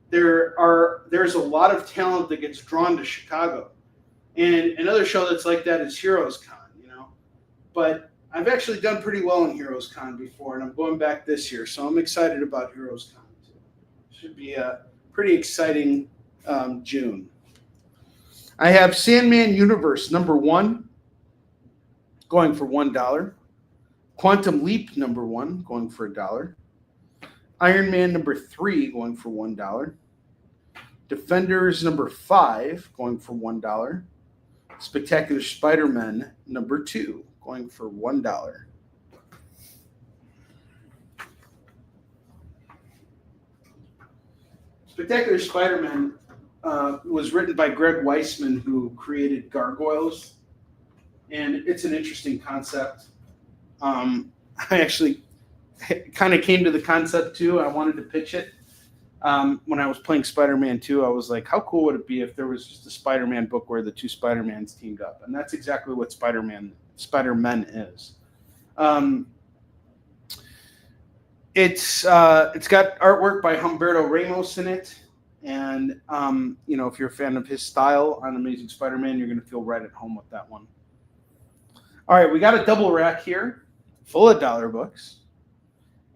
there's a lot of talent that gets drawn to Chicago. And another show that's like that is Heroes Con, But I've actually done pretty well in Heroes Con before, and I'm going back this year, so I'm excited about Heroes Con too. Should be a pretty exciting June. I have Sandman Universe #1 going for $1. Quantum Leap #1 going for $1. Iron Man #3 going for $1. Defenders #5 going for $1. Spectacular Spider-Man #2 going for $1. Spectacular Spider-Man was written by Greg Weisman, who created Gargoyles, and it's an interesting concept. I actually kind of came to the concept too. I wanted to pitch it when I was playing Spider-Man 2. I was like, how cool would it be if there was just a Spider-Man book where the 2 Spider-Mans teamed up? And that's exactly what Spider-Man is. It's got artwork by Humberto Ramos in it. And, if you're a fan of his style on Amazing Spider-Man, you're going to feel right at home with that one. All right, we got a double rack here full of dollar books.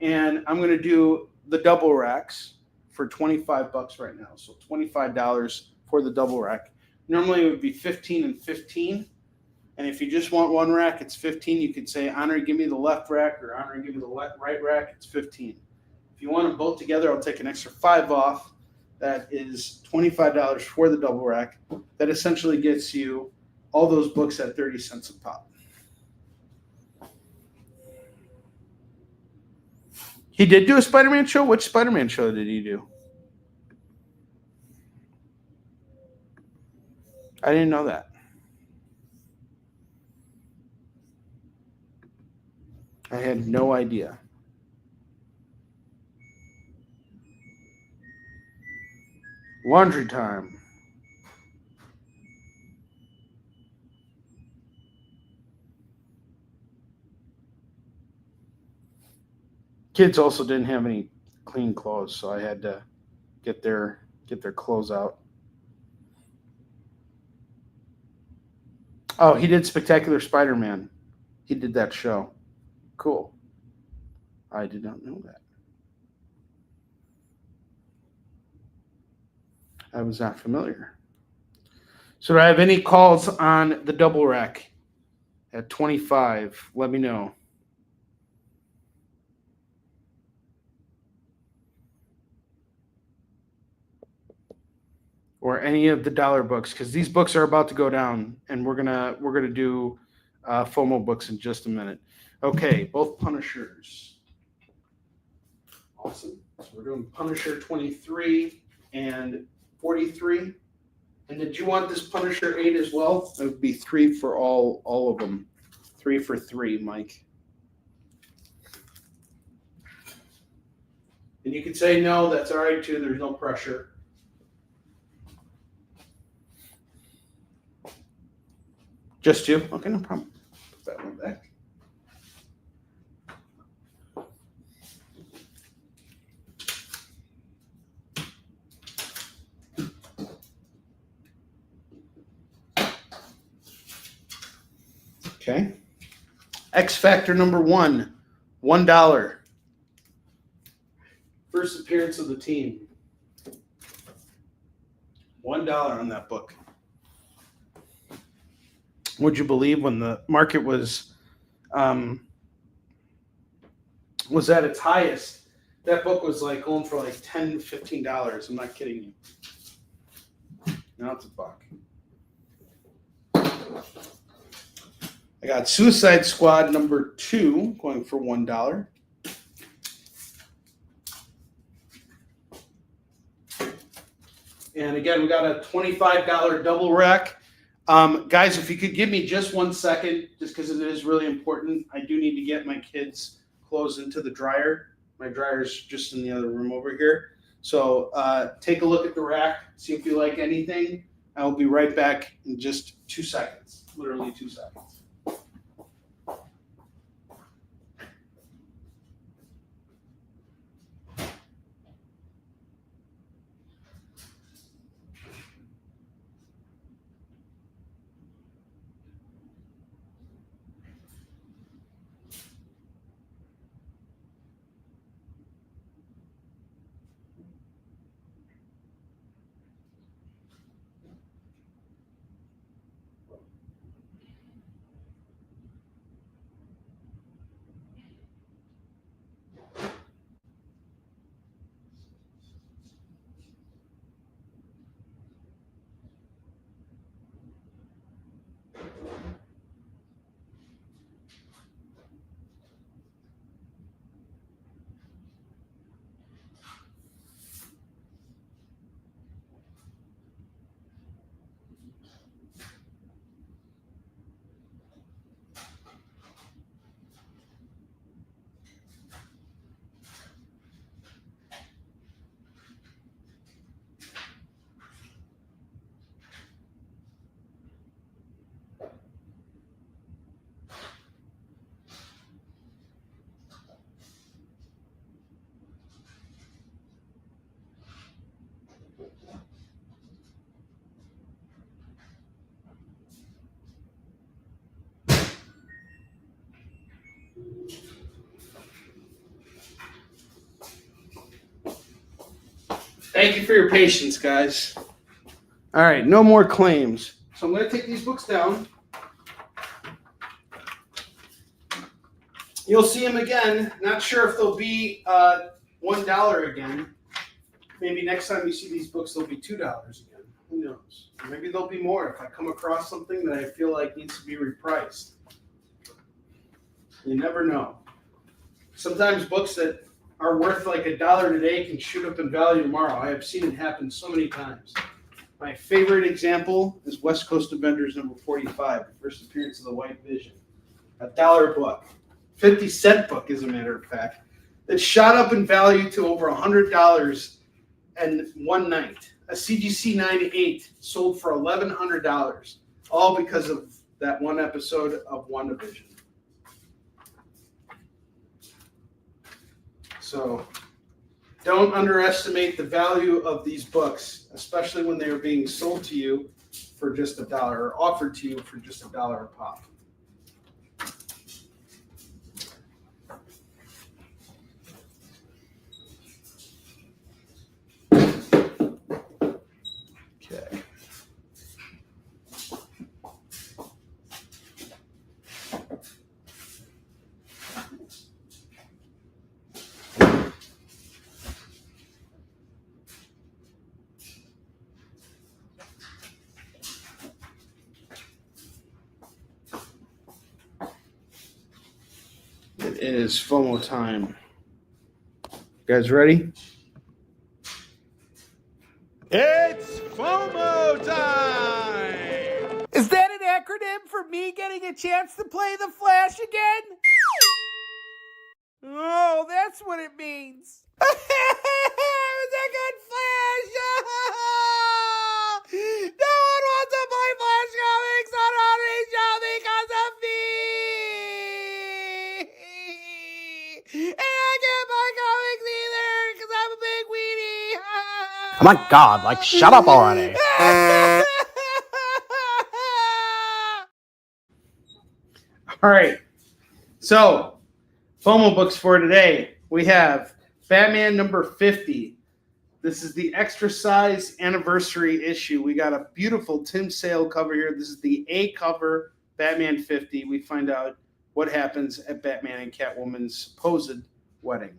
And I'm going to do the double racks for $25 right now. So $25 for the double rack. Normally it would be 15 and 15. And if you just want one rack, it's 15. You could say, Onrie, give me the left rack, or Onrie, give me the right rack. It's 15. If you want them both together, I'll take an extra $5 off. That is $25 for the double rack. That essentially gets you all those books at 30 cents a pop. He did do a Spider-Man show? Which Spider-Man show did he do? I didn't know that. I had no idea. Laundry time. Kids also didn't have any clean clothes, so I had to get their clothes out. Oh, he did Spectacular Spider-Man. He did that show. Cool. I did not know that. I was not familiar. So do I have any calls on the double rack at 25? Let me know. Or any of the dollar books, because these books are about to go down, and we're gonna do FOMO books in just a minute. Okay, both Punishers. Awesome. So we're doing Punisher 23 and 43. And did you want this Punisher 8 as well? It would be 3 for all of them. 3 for 3, Mike. And you could say no, that's all right too. There's no pressure. Just 2? Okay, no problem. Put that one back. Okay. X Factor number 1, $1. First appearance of the team. $1 on that book. Would you believe when the market was at its highest, that book was like going for like $10, $15. I'm not kidding you. Now it's $1. I got Suicide Squad number 2 going for $1. And again, we got a $25 double rack. Guys, if you could give me just 1 second, just because it is really important, I do need to get my kids' clothes into the dryer. My dryer's just in the other room over here. So take a look at the rack, see if you like anything. I will be right back in just 2 seconds, literally 2 seconds. Thank you for your patience, guys. All right, no more claims. So I'm going to take these books down. You'll see them again. Not sure if they'll be $1 again. Maybe next time you see these books, they'll be $2 again. Who knows? Maybe there'll be more if I come across something that I feel like needs to be repriced. You never know. Sometimes books that are worth like $1 today can shoot up in value tomorrow. I have seen it happen so many times. My favorite example is West Coast Avengers number 45, the first appearance of the White Vision. $1 book, 50-cent book, as a matter of fact, that shot up in value to over $100 in one night. A CGC 98 sold for $1,100, all because of that one episode of WandaVision. So don't underestimate the value of these books, especially when they are being sold to you for just $1 or offered to you for just $1 a pop. Okay. It is FOMO time. You guys ready? It's FOMO time! Is that an acronym for me getting a chance to play the Flash again? Oh, that's what it means. It was a good Flash! No one wants to play Flash comics on Onrie show because of me! And I can't buy comics either because I'm a big weenie! Oh my God, like, shut up already. All right. So, FOMO books for today. We have Batman number 50. This is the extra size anniversary issue. We got a beautiful Tim Sale cover here. This is the A cover, Batman 50. We find out what happens at Batman and Catwoman's supposed wedding.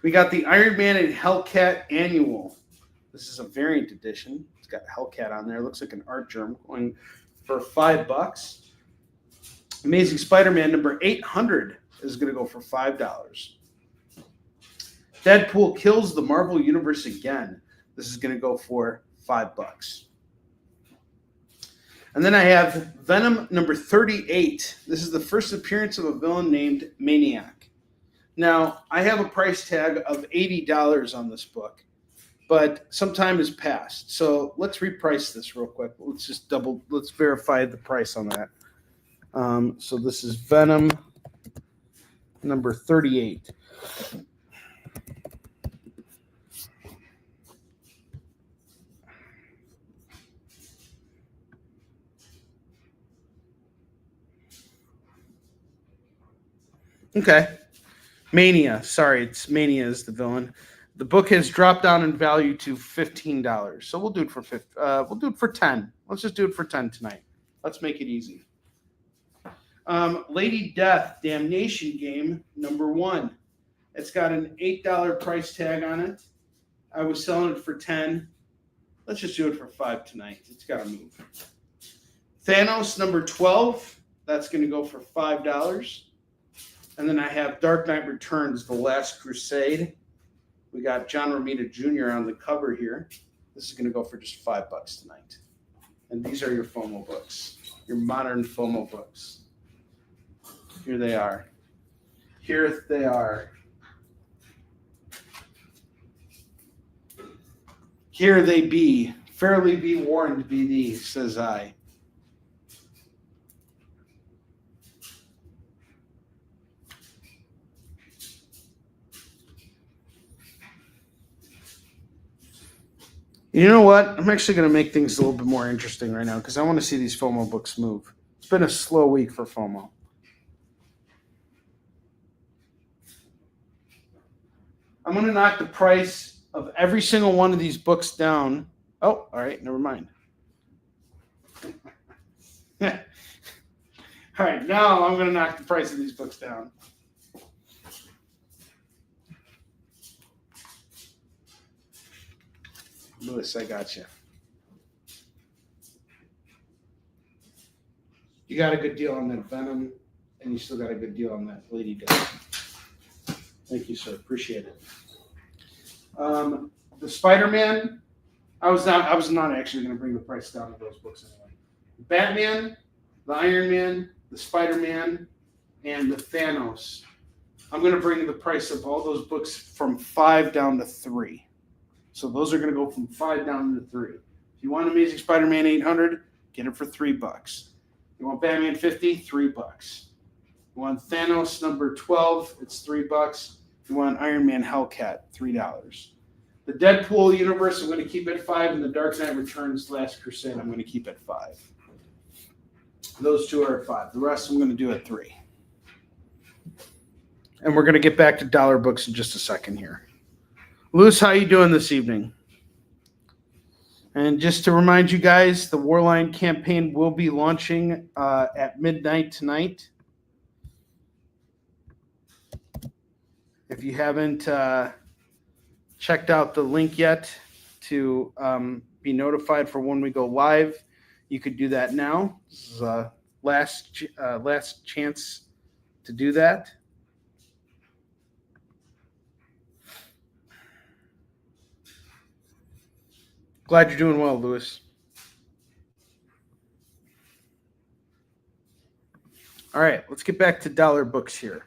We got the Iron Man and Hellcat annual. This is a variant edition. It's got Hellcat on there. Looks like an art germ, going for $5. Amazing Spider-Man number 800 is going to go for $5. Deadpool kills the Marvel Universe again. This is going to go for $5. And then I have Venom number 38. This is the first appearance of a villain named Maniac. Now, I have a price tag of $80 on this book, but some time has passed. So let's reprice this real quick. Let's verify the price on that. So this is Venom number 38. Okay. Mania. Sorry, it's Mania is the villain. The book has dropped down in value to $15. So we'll do it for we'll do it for 10. Let's just do it for 10 tonight. Let's make it easy. Lady Death Damnation Game number 1. It's got an $8 price tag on it. I was selling it for 10. Let's just do it for 5 tonight. It's got to move. Thanos number 12. That's going to go for $5. And then I have Dark Knight Returns, The Last Crusade. We got John Romita Jr. on the cover here. This is going to go for just $5 tonight. And these are your FOMO books, your modern FOMO books. Here they are. Here they are. Here they be. Fairly be warned be thee, says I. You know what? I'm actually going to make things a little bit more interesting right now because I want to see these FOMO books move. It's been a slow week for FOMO. I'm going to knock the price of every single one of these books down. Oh, all right. Never mind. All right. Now I'm going to knock the price of these books down. Lewis, I got you. You got a good deal on that Venom, and you still got a good deal on that Lady Death. Thank you, sir. Appreciate it. The Spider-Man, I was not actually going to bring the price down of those books anyway. Batman, the Iron Man, the Spider-Man, and the Thanos. I'm going to bring the price of all those books from 5 down to 3. So those are going to go from 5 down to 3. If you want Amazing Spider-Man 800, get it for $3. You want Batman 50, $3. You want Thanos number 12, it's $3. You want Iron Man Hellcat, $3. The Deadpool universe, I'm going to keep at 5, and the Dark Knight Returns Last Crusade, I'm going to keep at 5. Those two are at 5. The rest I'm going to do at 3. And we're going to get back to dollar books in just a second here. Lewis, how you doing this evening? And just to remind you guys, the War Lion campaign will be launching at midnight tonight. If you haven't checked out the link yet to be notified for when we go live, you could do that now. This is last chance to do that. Glad you're doing well, Lewis. All right, let's get back to dollar books here.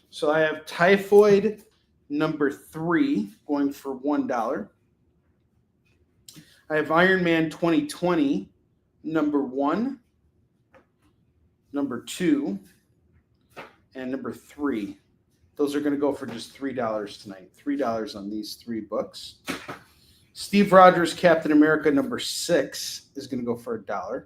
So I have Typhoid number 3 going for $1. I have Iron Man 2020 number 1, number 2, and number 3. Those are going to go for just $3 tonight. $3 on these 3 books. Steve Rogers Captain America number 6 is going to go for $1.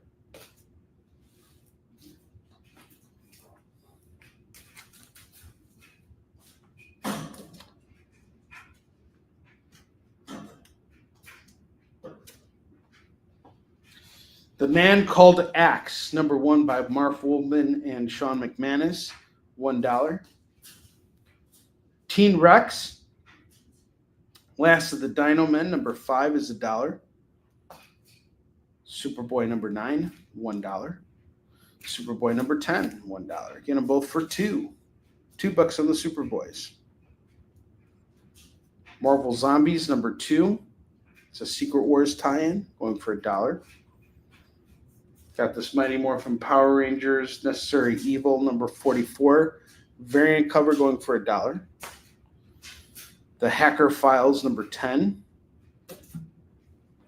The Man Called Axe, number 1 by Mark Wolfman and Sean McManus, $1. Teen Rex, Last of the Dino Men, number 5 is $1. Superboy number 9, $1. Superboy number 10, $1. Get them both for $2. $2 on the Superboys. Marvel Zombies number 2. It's a Secret Wars tie-in, going for $1. Got this Mighty Morphin Power Rangers Necessary Evil number 44. Variant cover going for $1. The Hacker Files number 10.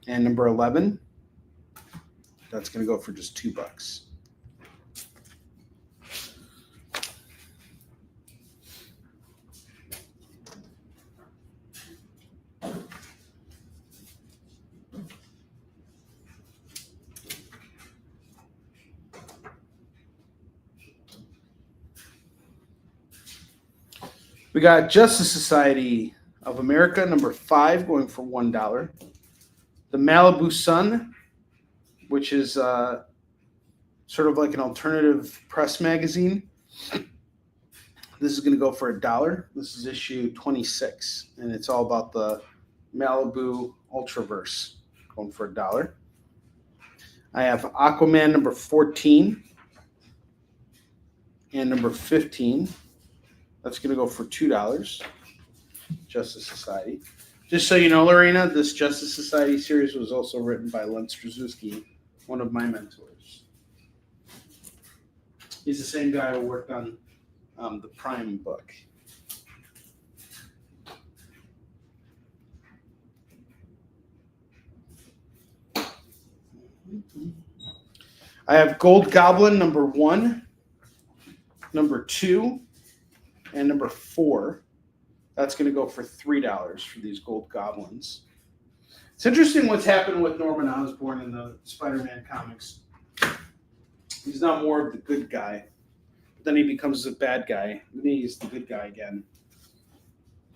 And number 11. That's going to go for just $2. We got Justice Society of America, number 5, going for $1. The Malibu Sun, which is sort of like an alternative press magazine. This is going to go for $1. This is issue 26, and it's all about the Malibu Ultraverse, going for $1. I have Aquaman number 14 and number 15. That's going to go for $2. Justice Society. Just so you know, Lorena, this Justice Society series was also written by Len Straczewski, one of my mentors. He's the same guy who worked on the Prime book. I have Gold Goblin number 1, number 2, and number 4. That's going to go for $3 for these Gold Goblins. It's interesting what's happened with Norman Osborn in the Spider-Man comics. He's not more of the good guy, but then he becomes the bad guy. Then he's the good guy again.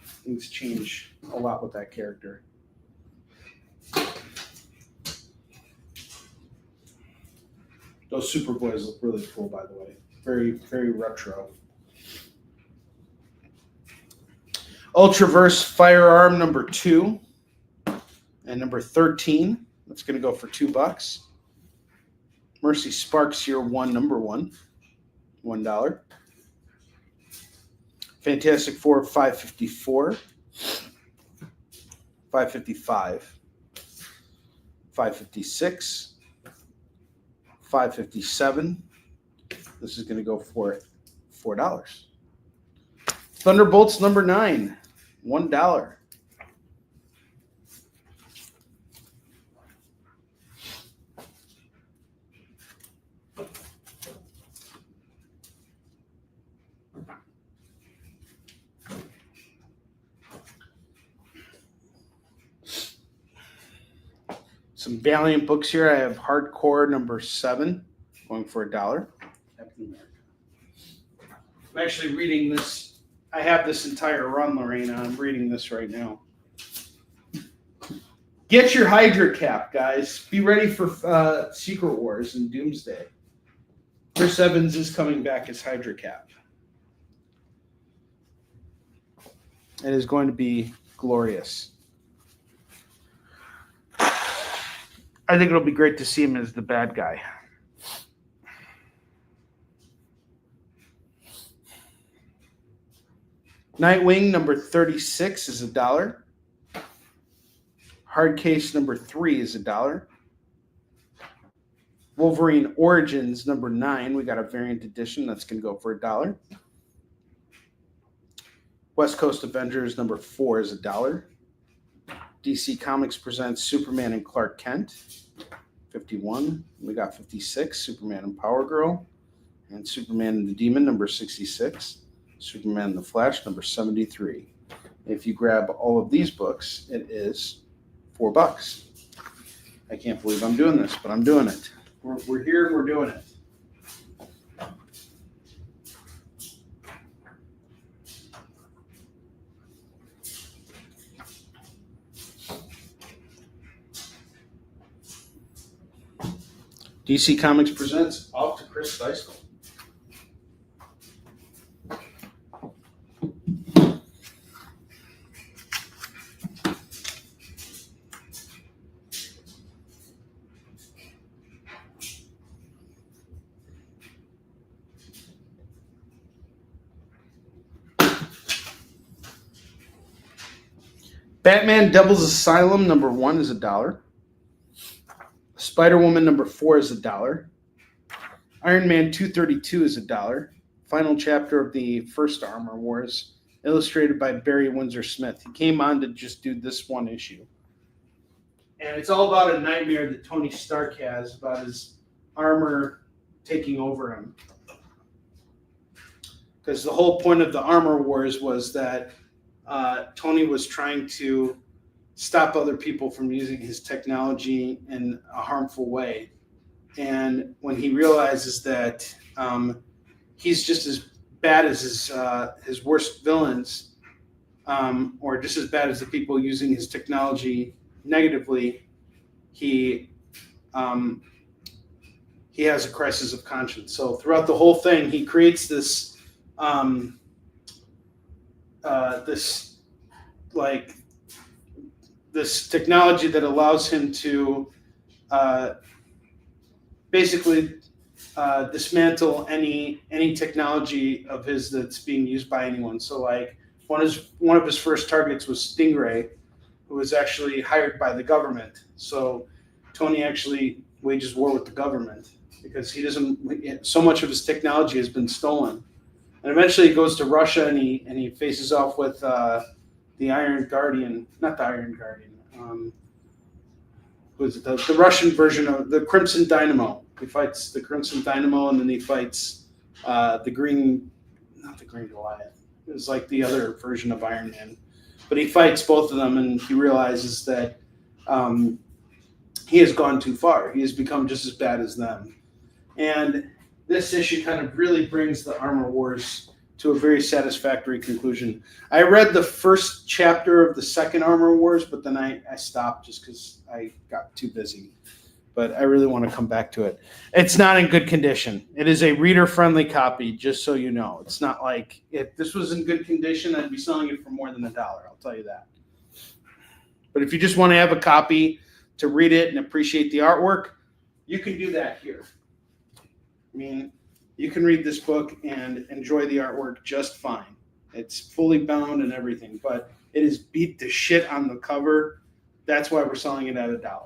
Things change a lot with that character. Those Superboys look really cool, by the way. Very, very retro. Ultraverse Firearm number 2 and number 13. That's going to go for $2. Mercy Sparks Year 1 number 1, $1. Fantastic Four 554, $5.55. $5.56, $5.57. This is going to go for $4. Thunderbolts number 9, $1. Some Valiant books here. I have Hardcore number 7, going for $1. Captain America. I'm actually reading this. I have this entire run, Lorena. I'm reading this right now. Get your Hydra cap, guys. Be ready for Secret Wars and Doomsday. Chris Evans is coming back as Hydra cap. It is going to be glorious. I think it'll be great to see him as the bad guy. Nightwing number 36 is $1. Hard Case number 3 is $1. Wolverine Origins number 9. We got a variant edition that's going to go for $1. West Coast Avengers number 4 is $1. DC Comics presents Superman and Clark Kent, 51. We got 56, Superman and Power Girl, and Superman and the Demon, number 66. Superman and the Flash, number 73. If you grab all of these books, it is $4. I can't believe I'm doing this, but I'm doing it. We're here and we're doing it. DC Comics presents Off to Chris Deiskell. Batman Devil's Asylum number 1 is $1. Spider-Woman number 4 is $1. Iron Man 232 is $1. Final chapter of the first Armor Wars, illustrated by Barry Windsor Smith. He came on to just do this one issue. And it's all about a nightmare that Tony Stark has about his armor taking over him. Because the whole point of the Armor Wars was that Tony was trying to stop other people from using his technology in a harmful way. And when he realizes that he's just as bad as his worst villains, or just as bad as the people using his technology negatively, he has a crisis of conscience. So throughout the whole thing, he creates this this technology that allows him to basically dismantle any technology of his that's being used by anyone. So like one of his first targets was Stingray, who was actually hired by the government. So Tony actually wages war with the government because he doesn't. So much of his technology has been stolen, and eventually he goes to Russia and he faces off with the Iron Guardian, not the Iron Guardian. Was it the Russian version of the Crimson Dynamo? He fights the Crimson Dynamo, and then he fights not the Green Goliath. It was like the other version of Iron Man. But he fights both of them, and he realizes that he has gone too far. He has become just as bad as them. And this issue kind of really brings the Armor Wars to a very satisfactory conclusion. I read the first chapter of the second Armor Wars, but then I stopped just because I got too busy. But I really want to come back to it. It's not in good condition. It is a reader-friendly copy, just so you know. It's not like, if this was in good condition, I'd be selling it for more than $1. I'll tell you that. But if you just want to have a copy to read it and appreciate the artwork, you can do that here. I mean, you can read this book and enjoy the artwork just fine. It's fully bound and everything, but it is beat to shit on the cover. That's why we're selling it at $1.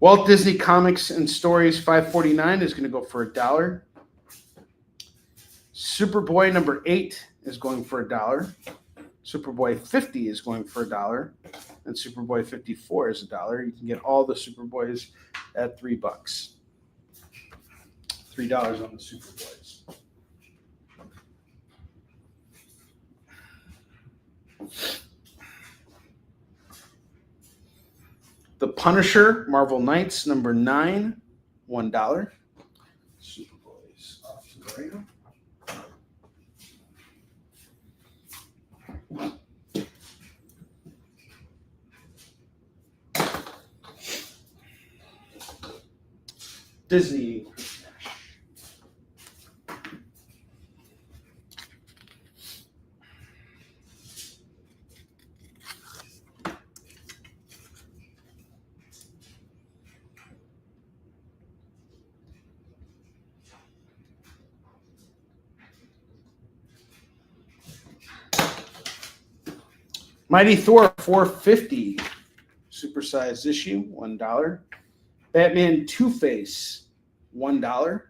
Walt Disney Comics and Stories 549 is going to go for $1. Superboy number 8 is going for $1. Superboy 50 is going for $1. And Superboy 54 is $1. You can get all the Superboys at $3. $3 on the Superboys. The Punisher, Marvel Knights, number 9, $1. Superboys off to the right. Disney. Mighty Thor 450, supersized issue, $1. Batman Two-Face, $1.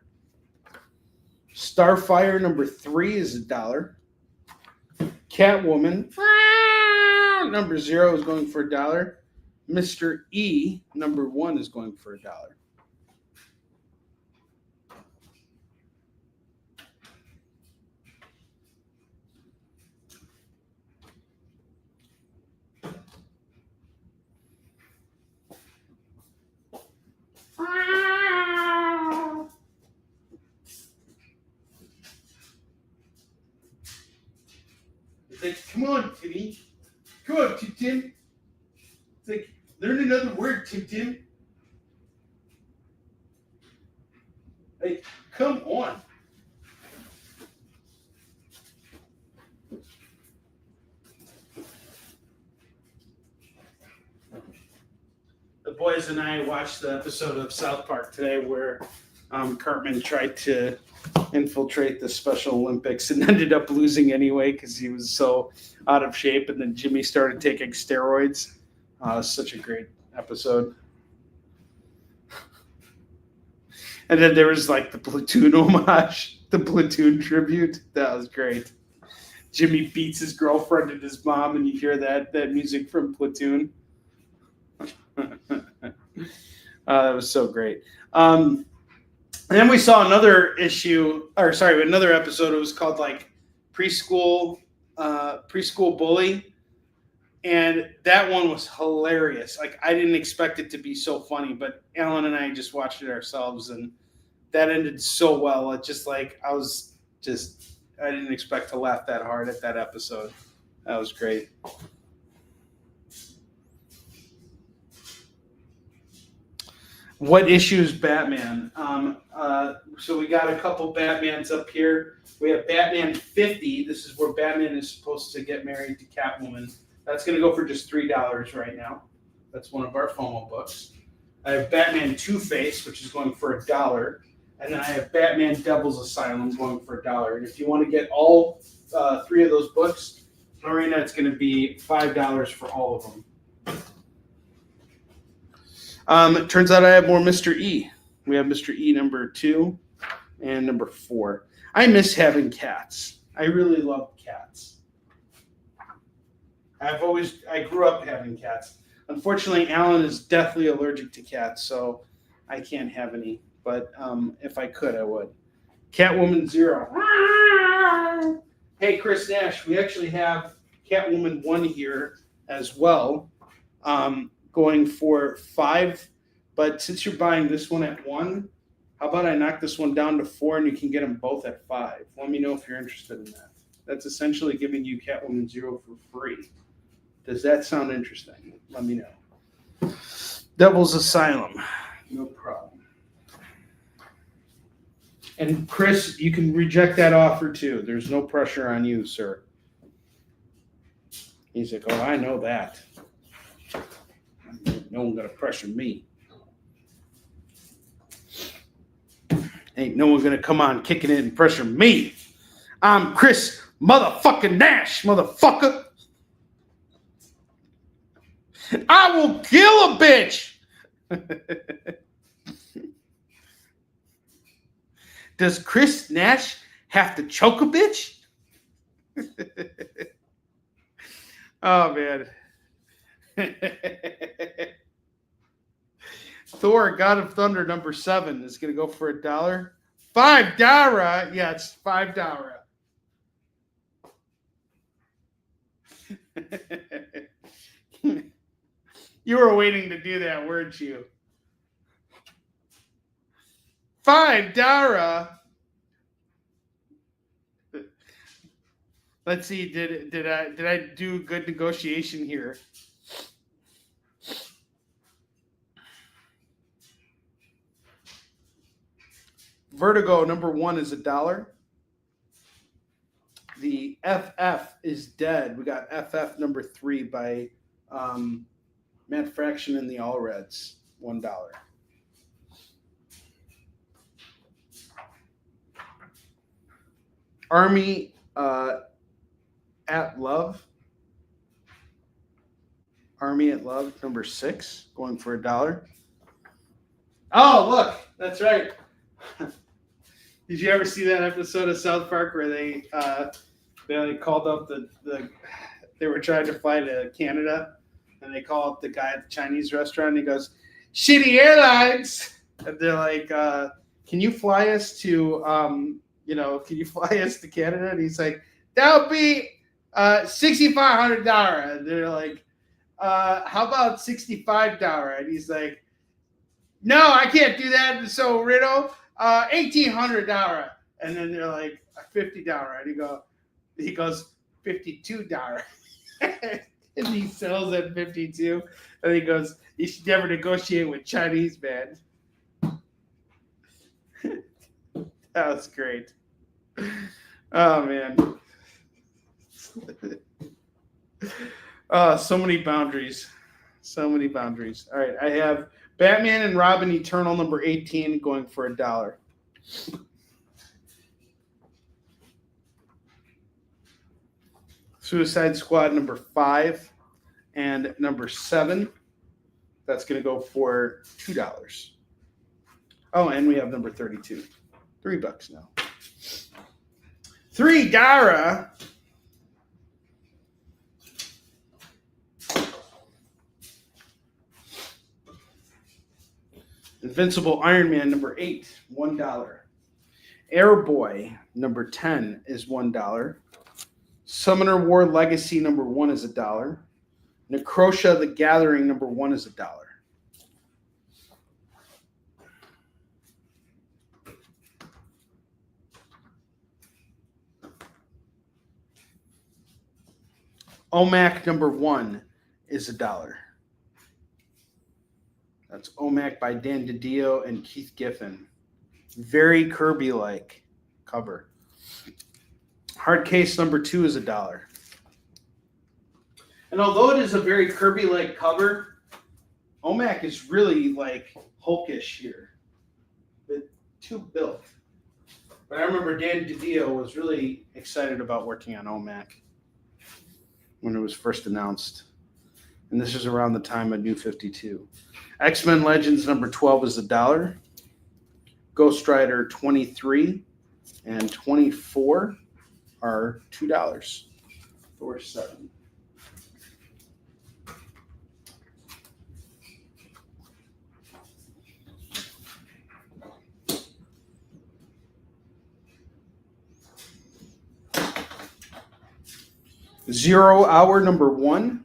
Starfire number 3 is $1. Catwoman number 0 is going for $1. Mr. E number 1 is going for $1. It's like, come on, Timmy. Come on, Tim. It's like, learn another word, Tim. Like, come on. The boys and I watched the episode of South Park today where Cartman tried to infiltrate the Special Olympics and ended up losing anyway because he was so out of shape. And then Jimmy started taking steroids. Such a great episode. And then there was like the Platoon homage, the Platoon tribute. That was great. Jimmy beats his girlfriend and his mom, and you hear that music from Platoon. That was so great. And then we saw another episode. It was called like preschool bully, and that one was hilarious. Like I didn't expect it to be so funny, but Alan and I just watched it ourselves, and that ended so well. It just like I didn't expect to laugh that hard at that episode. That was great. What issue is Batman? So we got a couple Batmans up here. We have Batman 50. This is where Batman is supposed to get married to Catwoman. That's going to go for just $3 right now. That's one of our FOMO books. I have Batman Two-Face, which is going for $1. And then I have Batman Devil's Asylum going for $1. And if you want to get all 3 of those books, Lorena, it's going to be $5 for all of them. It turns out I have more Mr. E. We have Mr. E number 2 and number 4. I miss having cats. I really love cats. I grew up having cats. Unfortunately, Alan is deathly allergic to cats, so I can't have any. But if I could, I would. Catwoman 0. Hey, Chris Nash, we actually have Catwoman 1 here as well. Going for $5, but since you're buying this one at $1, how about I knock this one down to $4 and you can get them both at $5? Let me know if you're interested in that. That's essentially giving you Catwoman 0 for free. Does that sound interesting? Let me know. Devil's Asylum, no problem. And Chris, you can reject that offer too. There's no pressure on you, sir. He's like, oh, I know that. No one gonna pressure me. Ain't no one gonna come on kicking it and pressure me. I'm Chris motherfucking Nash, motherfucker. I will kill a bitch. Does Chris Nash have to choke a bitch? Oh, man. Thor, God of Thunder, number 7 is going to go for $1. $5. Yeah, it's $5. You were waiting to do that, weren't you? $5. Let's see. Did I do a good negotiation here? Vertigo number 1 is $1. The FF is dead. We got FF number 3 by Matt Fraction and the All Reds, $1. Army at Love. Army at Love number 6, going for $1. Oh, look, that's right. Did you ever see that episode of South Park where they called up they were trying to fly to Canada and they call up the guy at the Chinese restaurant and he goes, "Shitty airlines," and they're like, "Can you fly us to Canada?" And he's like, "That'll be $6,500." And they're like, "How about $65?" And he's like, "No, I can't do that." So Riddle, $1,800. And then they're like, $50. And he goes $52. And he sells at 52. And he goes, "You should never negotiate with Chinese, man." That was great. Oh, man. So many boundaries. So many boundaries. All right, I have Batman and Robin Eternal number 18 going for $1. Suicide Squad number 5 and number 7. That's going to go for $2. Oh, and we have number 32. $3 now. $3. Invincible Iron Man number 8, $1. Airboy number 10 is $1. Summoner War Legacy number 1 is $1. Necrosha the Gathering number 1 is $1. OMAC number 1 is $1. That's OMAC by Dan DiDio and Keith Giffen. Very Kirby-like cover. Hard case number 2 is $1. And although it is a very Kirby-like cover, OMAC is really like Hulkish here. But too built. But I remember Dan DiDio was really excited about working on OMAC when it was first announced. And this is around the time of New 52. X-Men Legends number 12 is $1. Ghost Rider 23 and 24 are $2. Thor 7. Zero Hour number 1,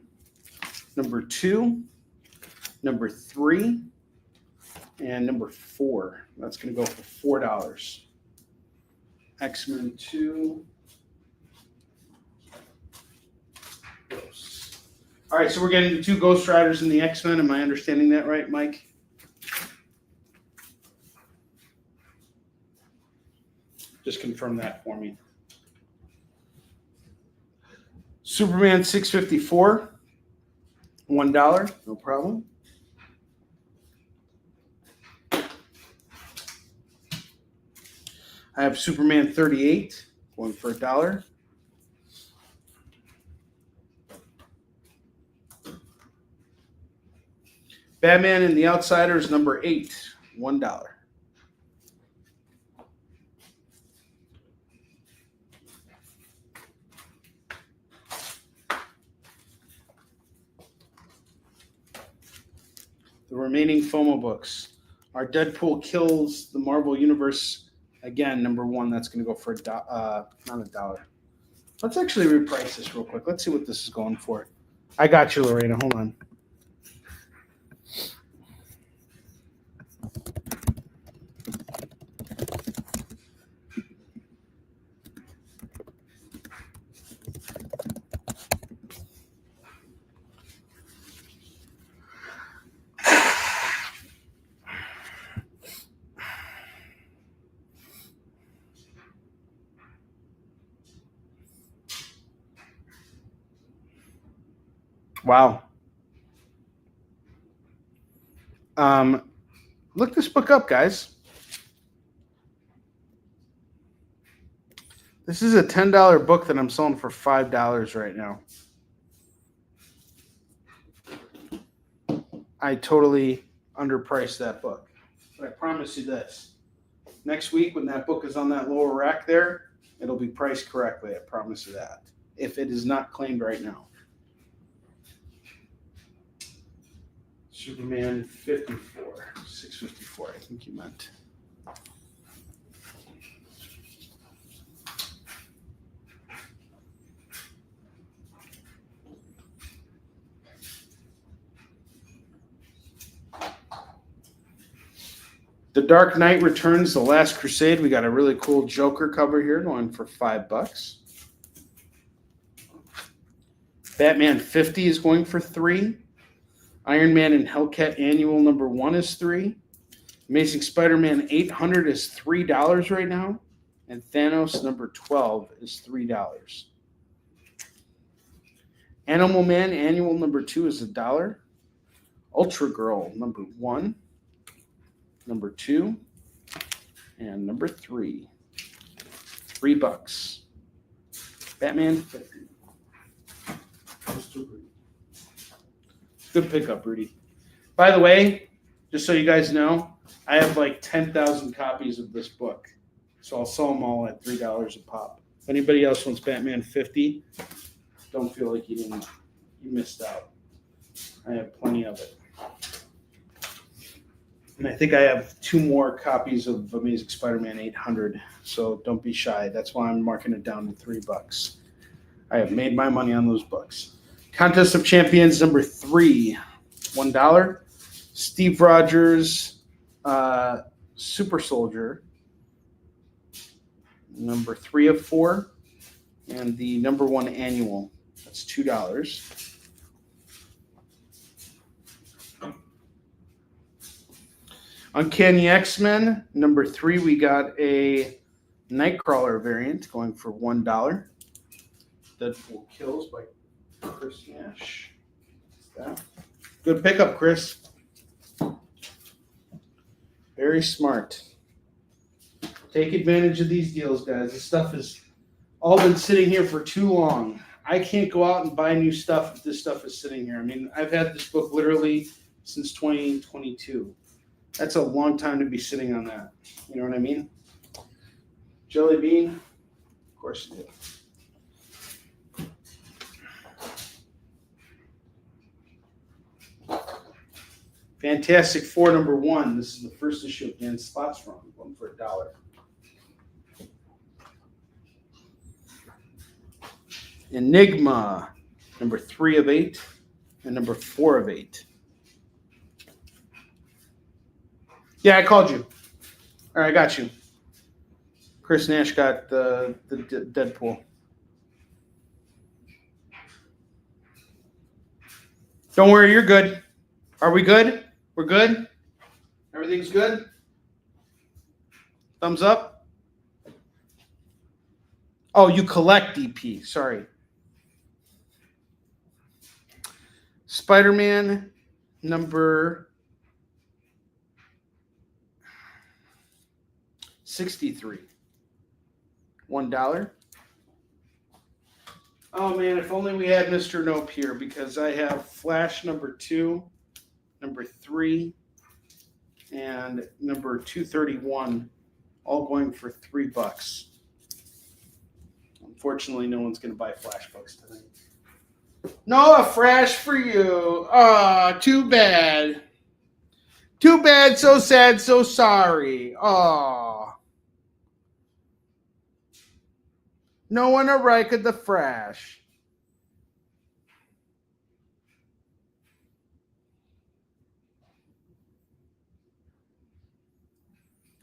number 2, number 3, and number 4. That's going to go for $4. X-Men 2. Ghosts. All right, so we're getting the 2 Ghost Riders in the X-Men. Am I understanding that right, Mike? Just confirm that for me. Superman 654, $1, no problem. I have Superman 38, going for $1. Batman and the Outsiders, number 8, $1. The remaining FOMO books are Deadpool Kills the Marvel Universe. Again, number 1. That's going to go for not $1. Let's actually reprice this real quick. Let's see what this is going for. I got you, Lorena. Hold on. Wow. Look this book up, guys. This is a $10 book that I'm selling for $5 right now. I totally underpriced that book. But I promise you this. Next week, when that book is on that lower rack there, it'll be priced correctly. I promise you that. If it is not claimed right now. Superman 54, 654, I think you meant. The Dark Knight Returns, The Last Crusade. We got a really cool Joker cover here going for $5. Batman 50 is going for $3. Iron Man and Hellcat Annual number 1 is $3. Amazing Spider-Man 800 is $3 right now. And Thanos number 12 is $3. Animal Man Annual number 2 is $1. Ultra Girl number 1, number 2, and number 3. $3. Batman 50. Good pickup, Rudy. By the way, just so you guys know, I have like 10,000 copies of this book. So I'll sell them all at $3 a pop. If anybody else wants Batman 50, don't feel like you missed out. I have plenty of it. And I think I have 2 more copies of Amazing Spider-Man 800. So don't be shy. That's why I'm marking it down to $3. I have made my money on those books. Contest of Champions number 3, $1. Steve Rogers, Super Soldier, number 3 of 4, and the number 1 annual. That's $2. Uncanny X-Men number 3. We got a Nightcrawler variant going for $1. Deadpool Kills by Chris Nash. Good pickup, Chris. Very smart. Take advantage of these deals, guys. This stuff has all been sitting here for too long. I can't go out and buy new stuff if this stuff is sitting here. I mean, I've had this book literally since 2022. That's a long time to be sitting on that. You know what I mean? Jelly Bean? Of course you do. Fantastic Four number 1. This is the first issue of Dan Slott's run. One for $1. Enigma number 3 of 8 and number 4 of 8. Yeah, I called you. All right, I got you. Chris Nash got the Deadpool. Don't worry, you're good. Are we good? We're good? Everything's good? Thumbs up? Oh, you collect DP. Sorry. Spider-Man number 63. $1. Oh man, if only we had Mr. Nope here, because I have Flash number 2, number 3, and number 231, all going for $3. Unfortunately, no one's going to buy flash books tonight. No, a flash for you. Oh, too bad. Too bad, so sad, so sorry. Oh. No one a right at the fresh.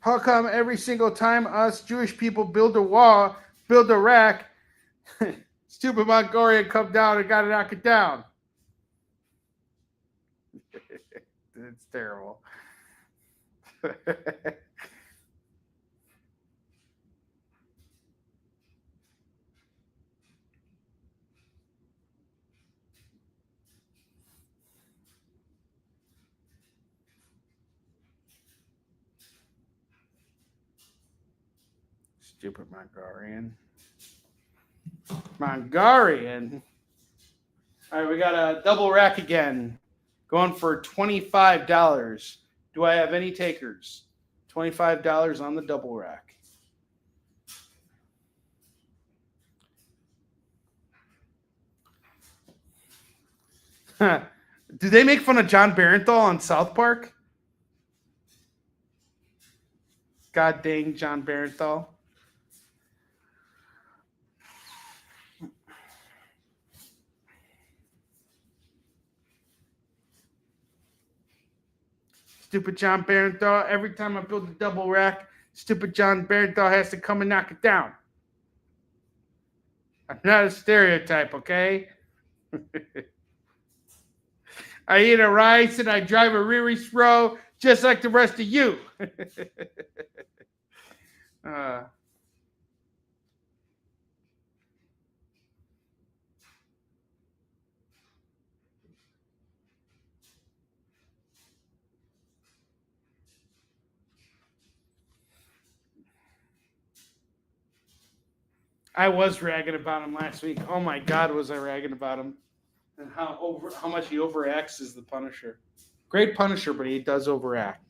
How come every single time us Jewish people build a wall, build a rack, stupid Mongolian come down and got to knock it down? It's terrible. Stupid Mongolian. Mongolian. All right, we got a double rack again. Going for $25. Do I have any takers? $25 on the double rack. Do they make fun of John Barenthal on South Park? God dang John Barenthal. Stupid John Barenthal. Every time I build a double rack, stupid John Barenthal has to come and knock it down. I'm not a stereotype, okay? I eat a rice and I drive a Riri Spro just like the rest of you. I was ragging about him last week. Oh my God, was I ragging about him? And how much he overacts as the Punisher. Great Punisher, but he does overact.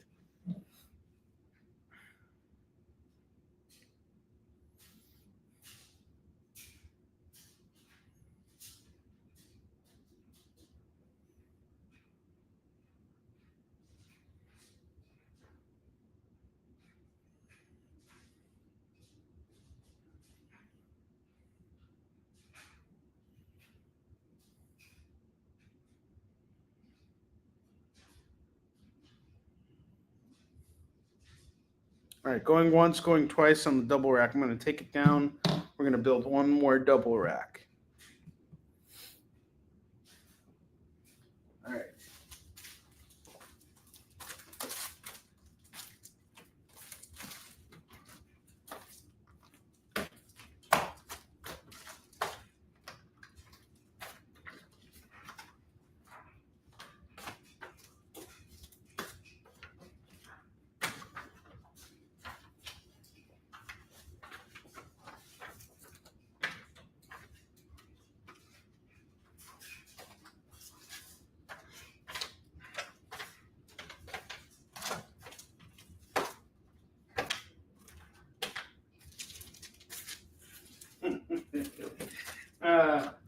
All right, going once, going twice on the double rack. I'm going to take it down. We're going to build one more double rack. All right.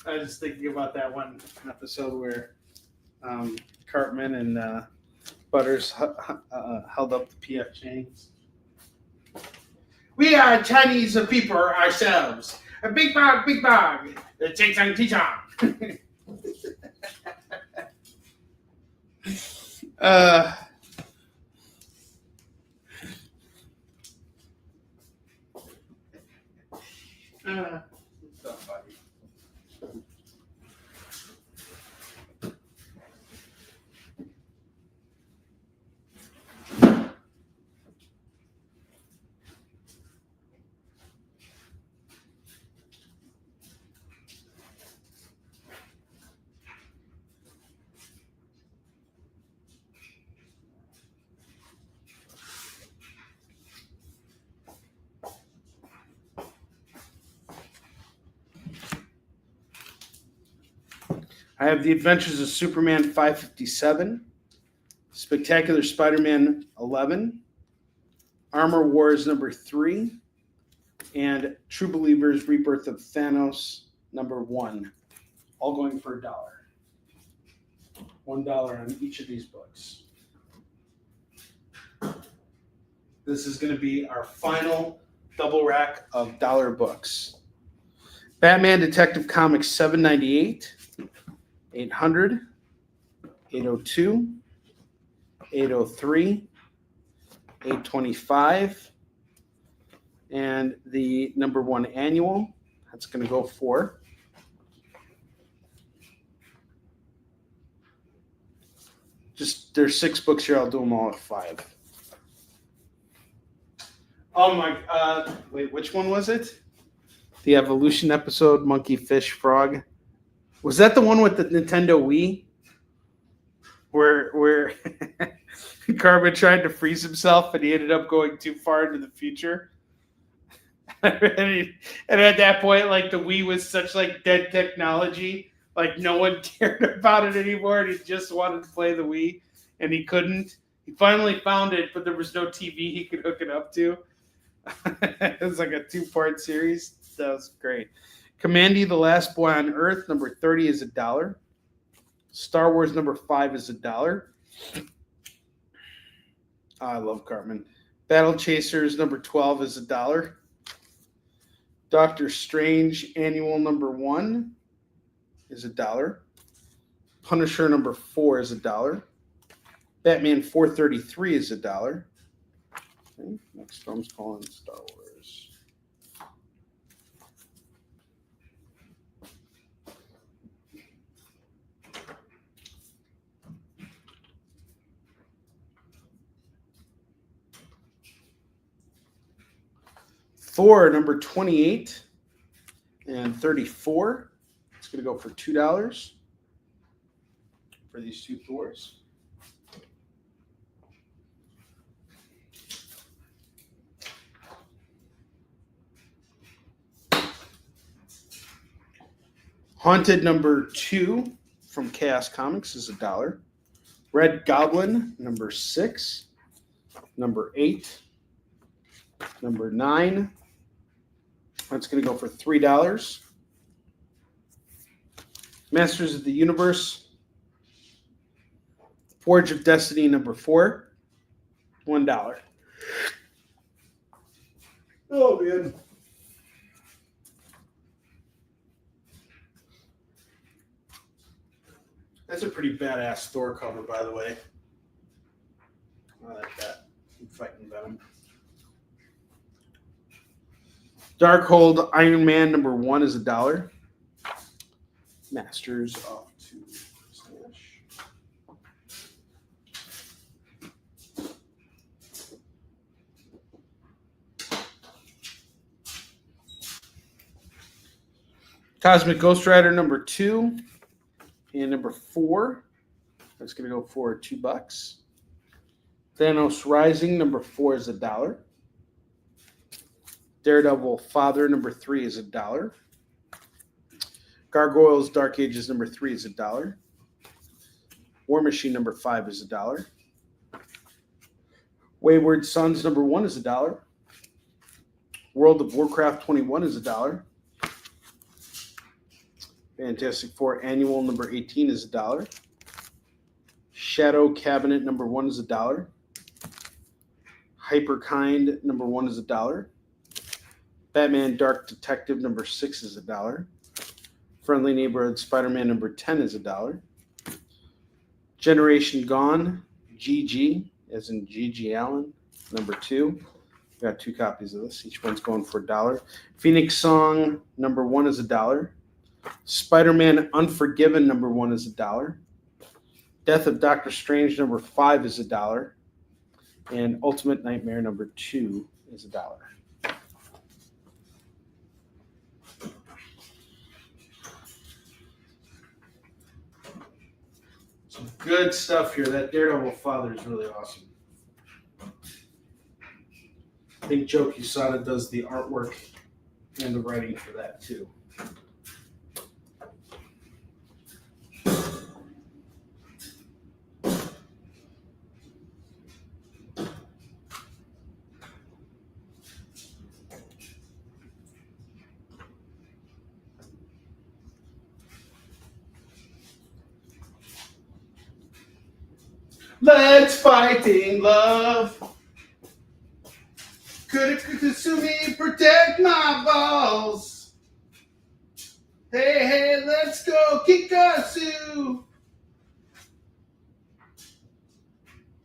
I was thinking about that one episode where Cartman and Butters held up the PF Chang's. We are Chinese people ourselves. A big bog, big bog. The ching-chong, ching-chong. So funny. I have the Adventures of Superman 557. Spectacular Spider-Man 11, Armor Wars number 3, and True Believers Rebirth of Thanos number 1, all going for $1. $1 on each of these books. This is going to be our final double rack of dollar books. Batman Detective Comics 798, 800, 802, 803, 825, and the number 1 annual. That's going to go for there's 6 books here. I'll do them all at 5. Oh my! Wait, which one was it? The Evolution episode, Monkey, Fish, Frog. Was that the one with the Nintendo Wii? Where Carbon tried to freeze himself and he ended up going too far into the future. And at that point, like the Wii was such like dead technology, like no one cared about it anymore, and he just wanted to play the Wii, and he couldn't. He finally found it, but there was no TV he could hook it up to. It was like a 2-part series. That was great. Commandy, the Last Boy on Earth, number 30 is $1. Star Wars number 5 is $1. I love Cartman. Battle Chasers number 12 is $1. Doctor Strange annual number 1 is $1. Punisher number 4 is $1. Batman 433 is $1. Okay, next film's calling Star Wars. Thor number 28 and 34. It's going to go for $2 for these 2 Thors. Haunted number 2 from Chaos Comics is $1. Red Goblin number 6, number 8, number 9. That's going to go for $3. Masters of the Universe, Forge of Destiny number 4, $1. Oh man. That's a pretty badass Thor cover, by the way. I like that. I'm fighting Venom. Darkhold Iron Man number 1 is $1. Masters of 2 Smash. Cosmic Ghost Rider number 2 and number 4. That's going to go for $2. Thanos Rising number 4 is $1. Daredevil Father number 3 is $1. Gargoyles Dark Ages number 3 is $1. War Machine number 5 is $1. Wayward Sons number 1 is $1. World of Warcraft 21 is $1. Fantastic Four Annual number 18 is $1. Shadow Cabinet number 1 is $1. Hyperkind number 1 is $1. Batman Dark Detective number 6 is $1. Friendly Neighborhood Spider-Man number 10 is $1. Generation Gone, GG, as in G.G. Allen, number 2. We got 2 copies of this. Each one's going for $1. Phoenix Song number 1 is $1. Spider-Man Unforgiven number 1 is $1. Death of Doctor Strange number 5 is $1. And Ultimate Nightmare number 2 is $1. Some good stuff here. That Daredevil Father is really awesome. I think Joe Quesada does the artwork and the writing for that too. Let's fighting love. Kasumi, protect my balls. Hey, hey, let's go, Kikasu.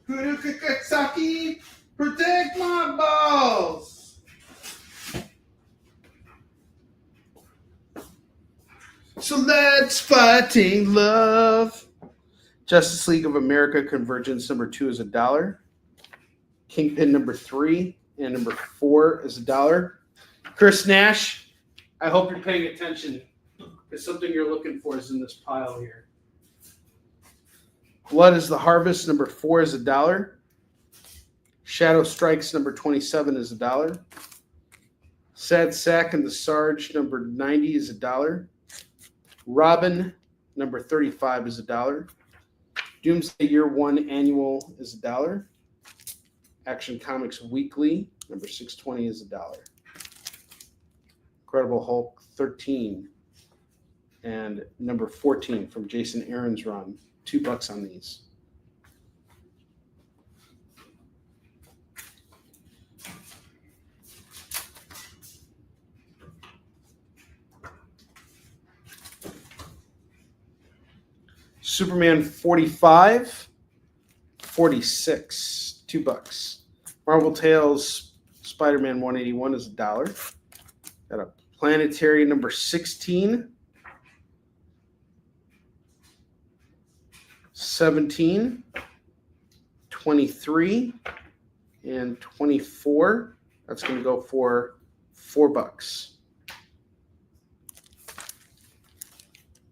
Kurukakasaki, protect my balls. So let's fighting love. Justice League of America Convergence number 2 is $1. Kingpin number 3 and number 4 is $1. Chris Nash, I hope you're paying attention because something you're looking for is in this pile here. Blood is the Harvest number 4 is $1. Shadow Strikes number 27 is $1. Sad Sack and the Sarge number 90 is $1. Robin number 35 is $1. Doomsday Year 1 Annual is $1. Action Comics Weekly number 620 is $1. Incredible Hulk 13 and number 14 from Jason Aaron's run, $2 on these. Superman 45, 46, $2. Marvel Tales Spider-Man 181 is $1. Got a Planetary number 16, 17, 23, and 24. That's going to go for $4.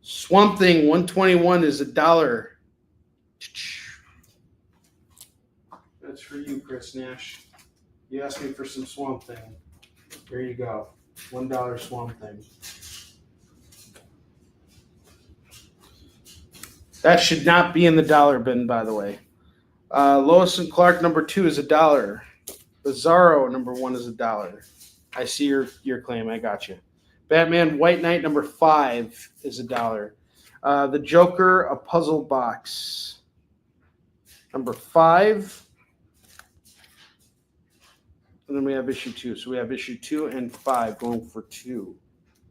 Swamp Thing 121 is $1. That's for you, Chris Nash. You asked me for some Swamp Thing. There you go. $1 Swamp Thing. That should not be in the dollar bin, by the way. Lois and Clark number 2 is $1. Bizarro number 1 is $1. I see your claim. I got you. Batman White Knight number 5 is $1. The Joker, a puzzle box, number 5. And then we have issue 2. So we have issue 2 and 5 going for $2.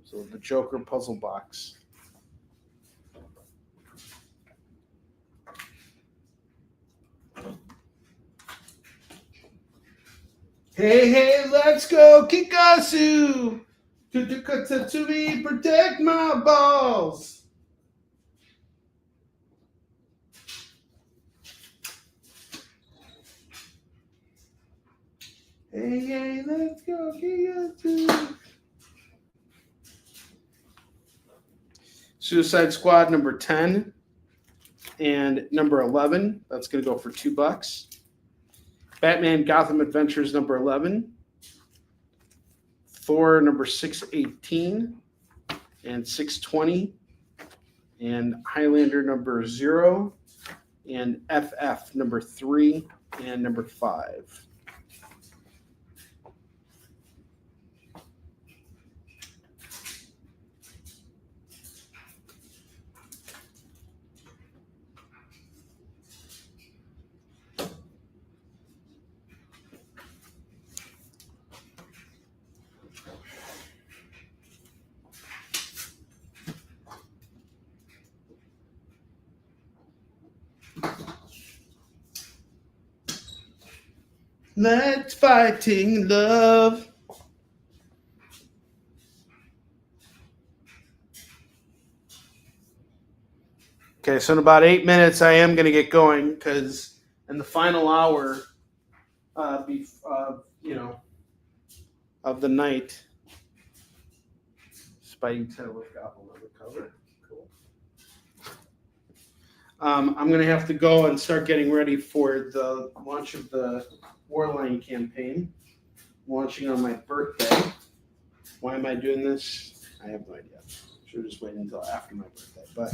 So the Joker puzzle box. Hey, hey, let's go, Kikasu! To me, protect my balls. Hey, hey, let's go, Kikasu. Suicide Squad number 10 and number 11. That's going to go for $2. Batman Gotham Adventures number 11. Thor number 618 and 620, and Highlander number 0, and FF number 3 and number 5. Let's fighting love. Okay, so in about 8 minutes, I am going to get going because in the final hour, of the night, Spidey tail with Apple on the cover. Cool. I'm going to have to go and start getting ready for the launch of the War Lion campaign, launching on my birthday. Why am I doing this? I have no idea. Should have just waited until after my birthday, but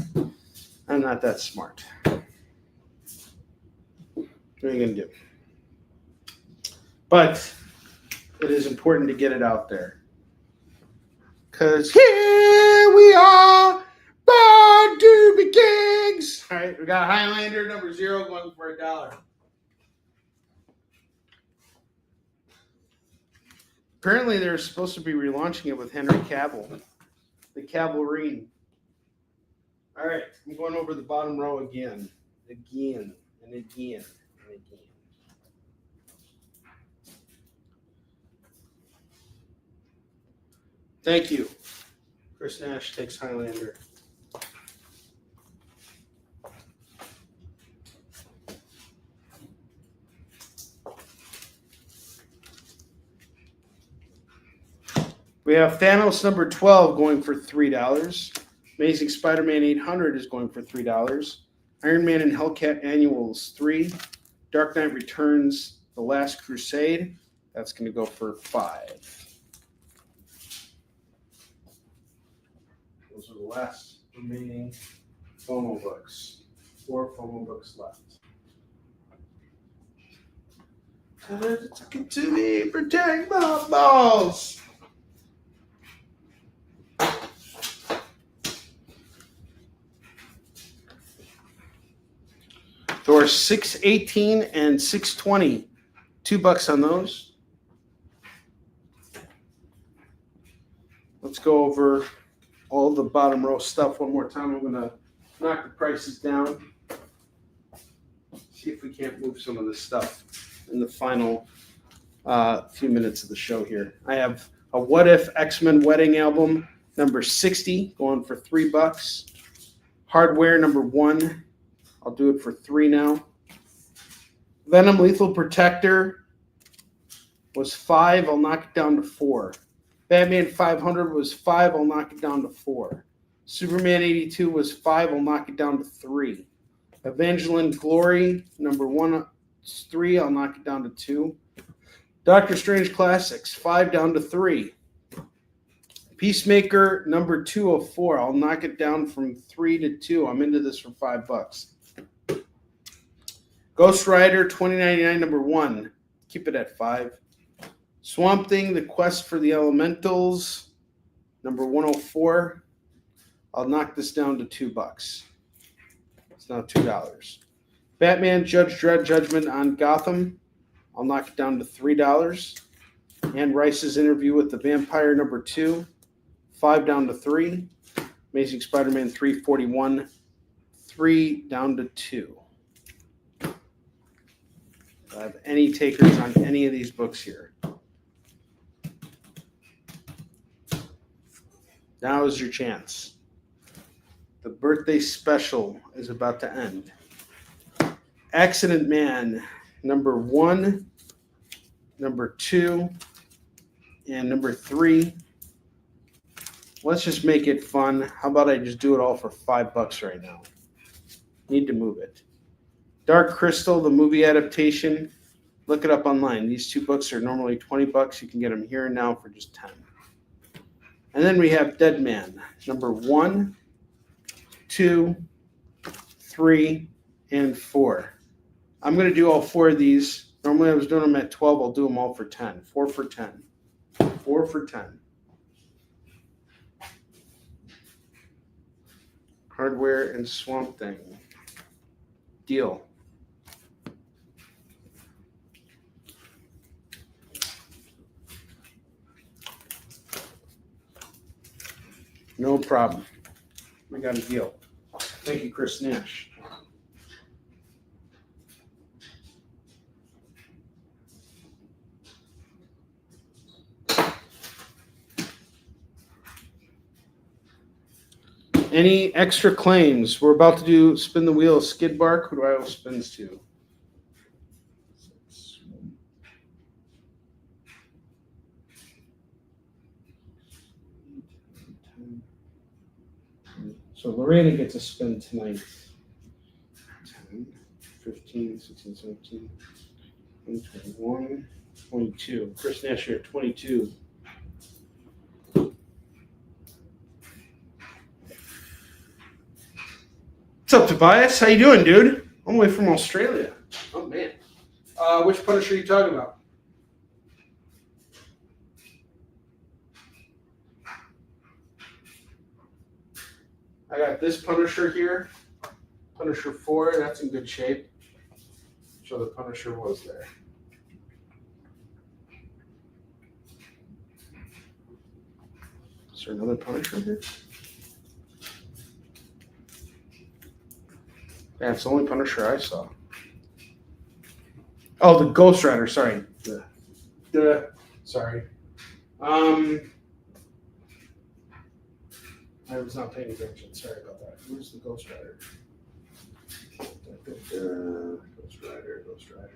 I'm not that smart. What are you going to do? But it is important to get it out there. Because here we are, born to be kings. All right. right, we got Highlander number 0 going for $1. Apparently, they're supposed to be relaunching it with Henry Cavill, the Cavalrine. All right, I'm going over the bottom row again. Thank you. Chris Nash takes Highlander. We have Thanos number 12 going for $3. Amazing Spider-Man 800 is going for $3. Iron Man and Hellcat Annuals $3. Dark Knight Returns: The Last Crusade, that's going to go for $5. Those are the last remaining FOMO books. 4 FOMO books left. Took it to me, protect my balls. Thor 618 and 620, $2 on those. Let's go over all the bottom row stuff one more time. I'm going to knock the prices down. See if we can't move some of this stuff in the final few minutes of the show here. I have a What If X-Men Wedding Album number 60 going for $3. Hardware number 1. I'll do it for $3 now. Venom Lethal Protector was $5. I'll knock it down to $4. Batman 500 was $5. I'll knock it down to $4. Superman 82 was $5. I'll knock it down to $3. Evangeline Glory number 1 is $3. I'll knock it down to $2. Doctor Strange Classics $5 down to $3. Peacemaker number 2 of 4. I'll knock it down from 3 to 2. I'm into this for $5. Ghost Rider 2099 number 1. Keep it at $5. Swamp Thing: The Quest for the Elementals number 104. I'll knock this down to $2. It's now $2. Batman Judge Dredd Judgment on Gotham. I'll knock it down to $3. Anne Rice's Interview with the Vampire number 2. $5 down to $3. Amazing Spider-Man 341. $3 down to $2. Do I have any takers on any of these books here? Now is your chance. The birthday special is about to end. Accident Man, number 1, number 2, and number 3. Let's just make it fun. How about I just do it all for $5 right now? Need to move it. Dark Crystal, the movie adaptation. Look it up online. These 2 books are normally $20. You can get them here and now for just $10. And then we have Dead Man, number 1, 2, 3, and 4. I'm going to do all 4 of these. Normally I was doing them at 12. I'll do them all for 10. 4 for 10. 4 for 10. Hardware and Swamp Thing. Deal. No problem. I got a deal. Thank you, Chris Nash. Any extra claims? We're about to do spin the wheel of Skid Bark. Who do I owe spins to? So Lorena gets a spin tonight. 10, 15, 16, 17, 20, 21, 22. Chris Nash here, 22. What's up, Tobias? How you doing, dude? All the way from Australia. Oh, man. Which Punisher are you talking about? I got this Punisher here. Punisher 4, that's in good shape. So the Punisher was there. Is there another Punisher here? Yeah, it's the only Punisher I saw. Oh, the Ghost Rider. Sorry. Sorry. I was not paying attention. Sorry about that. Where's the Ghost Rider? Ghost Rider.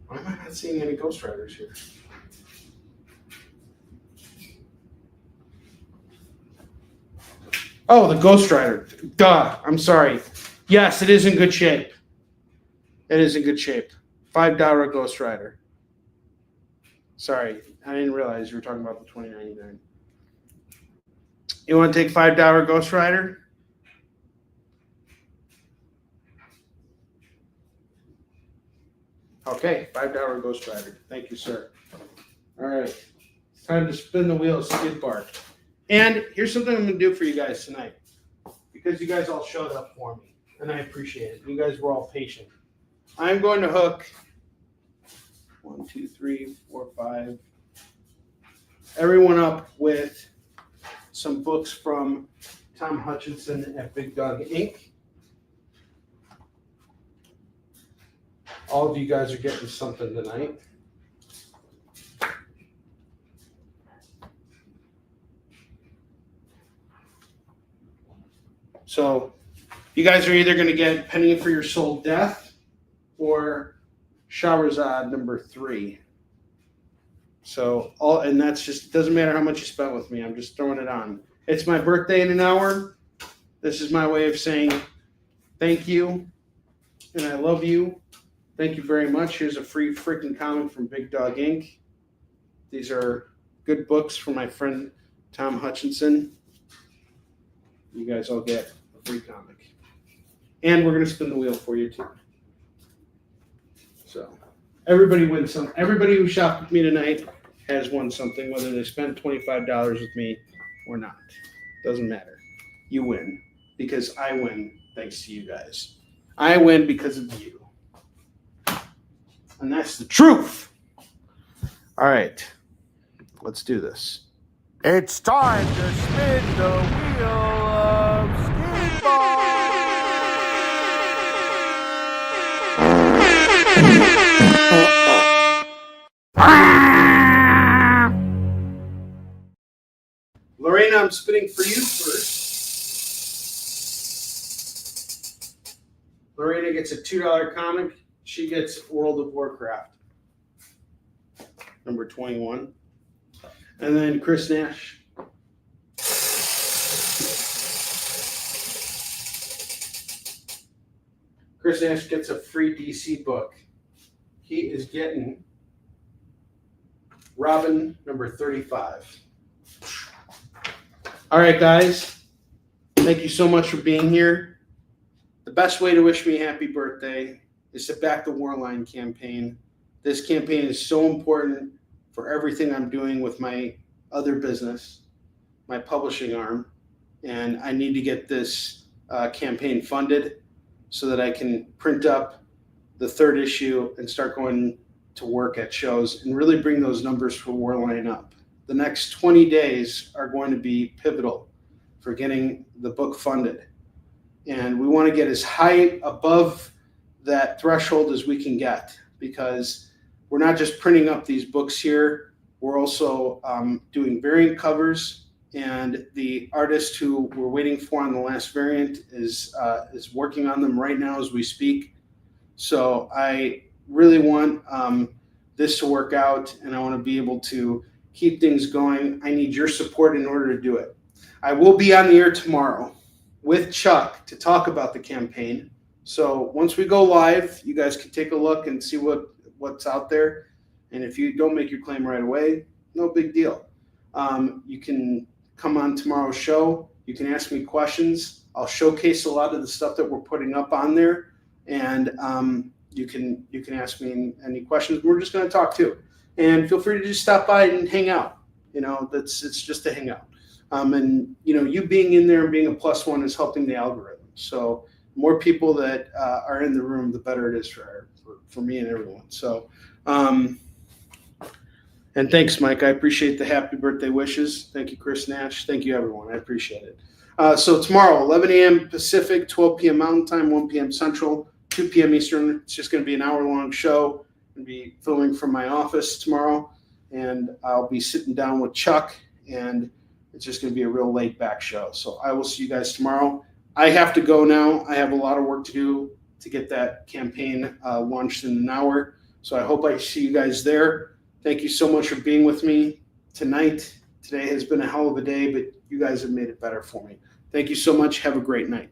Why am I not seeing any Ghost Riders here? Oh, the Ghost Rider. Duh. I'm sorry. Yes, it is in good shape. It is in good shape. $5 Ghost Rider. Sorry, I didn't realize you were talking about the $20.99. You want to take $5 Ghost Rider? Okay, $5 Ghost Rider. Thank you, sir. All right, it's time to spin the wheel of Skid Bark. And here's something I'm going to do for you guys tonight, because you guys all showed up for me, and I appreciate it. You guys were all patient. I'm going to hook 1, 2, 3, 4, 5. Everyone up with some books from Tom Hutchinson at Big Dog Inc. All of you guys are getting something tonight. So you guys are either going to get Penny for Your Soul Death or Shahrazad number 3. So and that's just, doesn't matter how much you spent with me. I'm just throwing it on. It's my birthday in an hour. This is my way of saying thank you and I love you. Thank you very much. Here's a free freaking comic from Big Dog Inc. These are good books from my friend Tom Hutchinson. You guys all get a free comic. And we're going to spin the wheel for you too. So everybody wins some. Everybody who shopped with me tonight has won something, whether they spent $25 with me or not. Doesn't matter. You win because I win thanks to you guys. I win because of you. And that's the truth. All right. Let's do this. It's time to spin the wheel of Skid Lorena, I'm spinning for you first. Lorena gets a $2 comic. She gets World of Warcraft, number 21. And then Chris Nash. Chris Nash gets a free DC book. He is getting Robin, number 35. All right, guys. Thank you so much for being here. The best way to wish me a happy birthday is to back the WAR LION campaign. This campaign is so important for everything I'm doing with my other business, my publishing arm, and I need to get this campaign funded so that I can print up the 3rd issue and start going to work at shows and really bring those numbers for WAR LION up. The next 20 days are going to be pivotal for getting the book funded. And we want to get as high above that threshold as we can get, because we're not just printing up these books here, we're also doing variant covers, and the artist who we're waiting for on the last variant is working on them right now as we speak. So I really want this to work out, and I want to be able to keep things going. I need your support in order to do it. I will be on the air tomorrow with Chuck to talk about the campaign. So once we go live, you guys can take a look and see what's out there. And if you don't make your claim right away, no big deal. You can come on tomorrow's show. You can ask me questions. I'll showcase a lot of the stuff that we're putting up on there. And you can ask me any questions. We're just going to talk too. And feel free to just stop by and hang out. it's just to hang out. And you being in there and being a +1 is helping the algorithm. So the more people that are in the room, the better it is for me and everyone. So, and thanks, Mike. I appreciate the happy birthday wishes. Thank you, Chris Nash. Thank you, everyone. I appreciate it. So tomorrow, 11 a.m. Pacific, 12 p.m. Mountain Time, 1 p.m. Central, 2 p.m. Eastern. It's just going to be an hour-long show. I'm going to be filming from my office tomorrow, and I'll be sitting down with Chuck, and it's just going to be a real laid-back show. So I will see you guys tomorrow. I have to go now. I have a lot of work to do to get that campaign launched in an hour. So I hope I see you guys there. Thank you so much for being with me tonight. Today has been a hell of a day, but you guys have made it better for me. Thank you so much. Have a great night.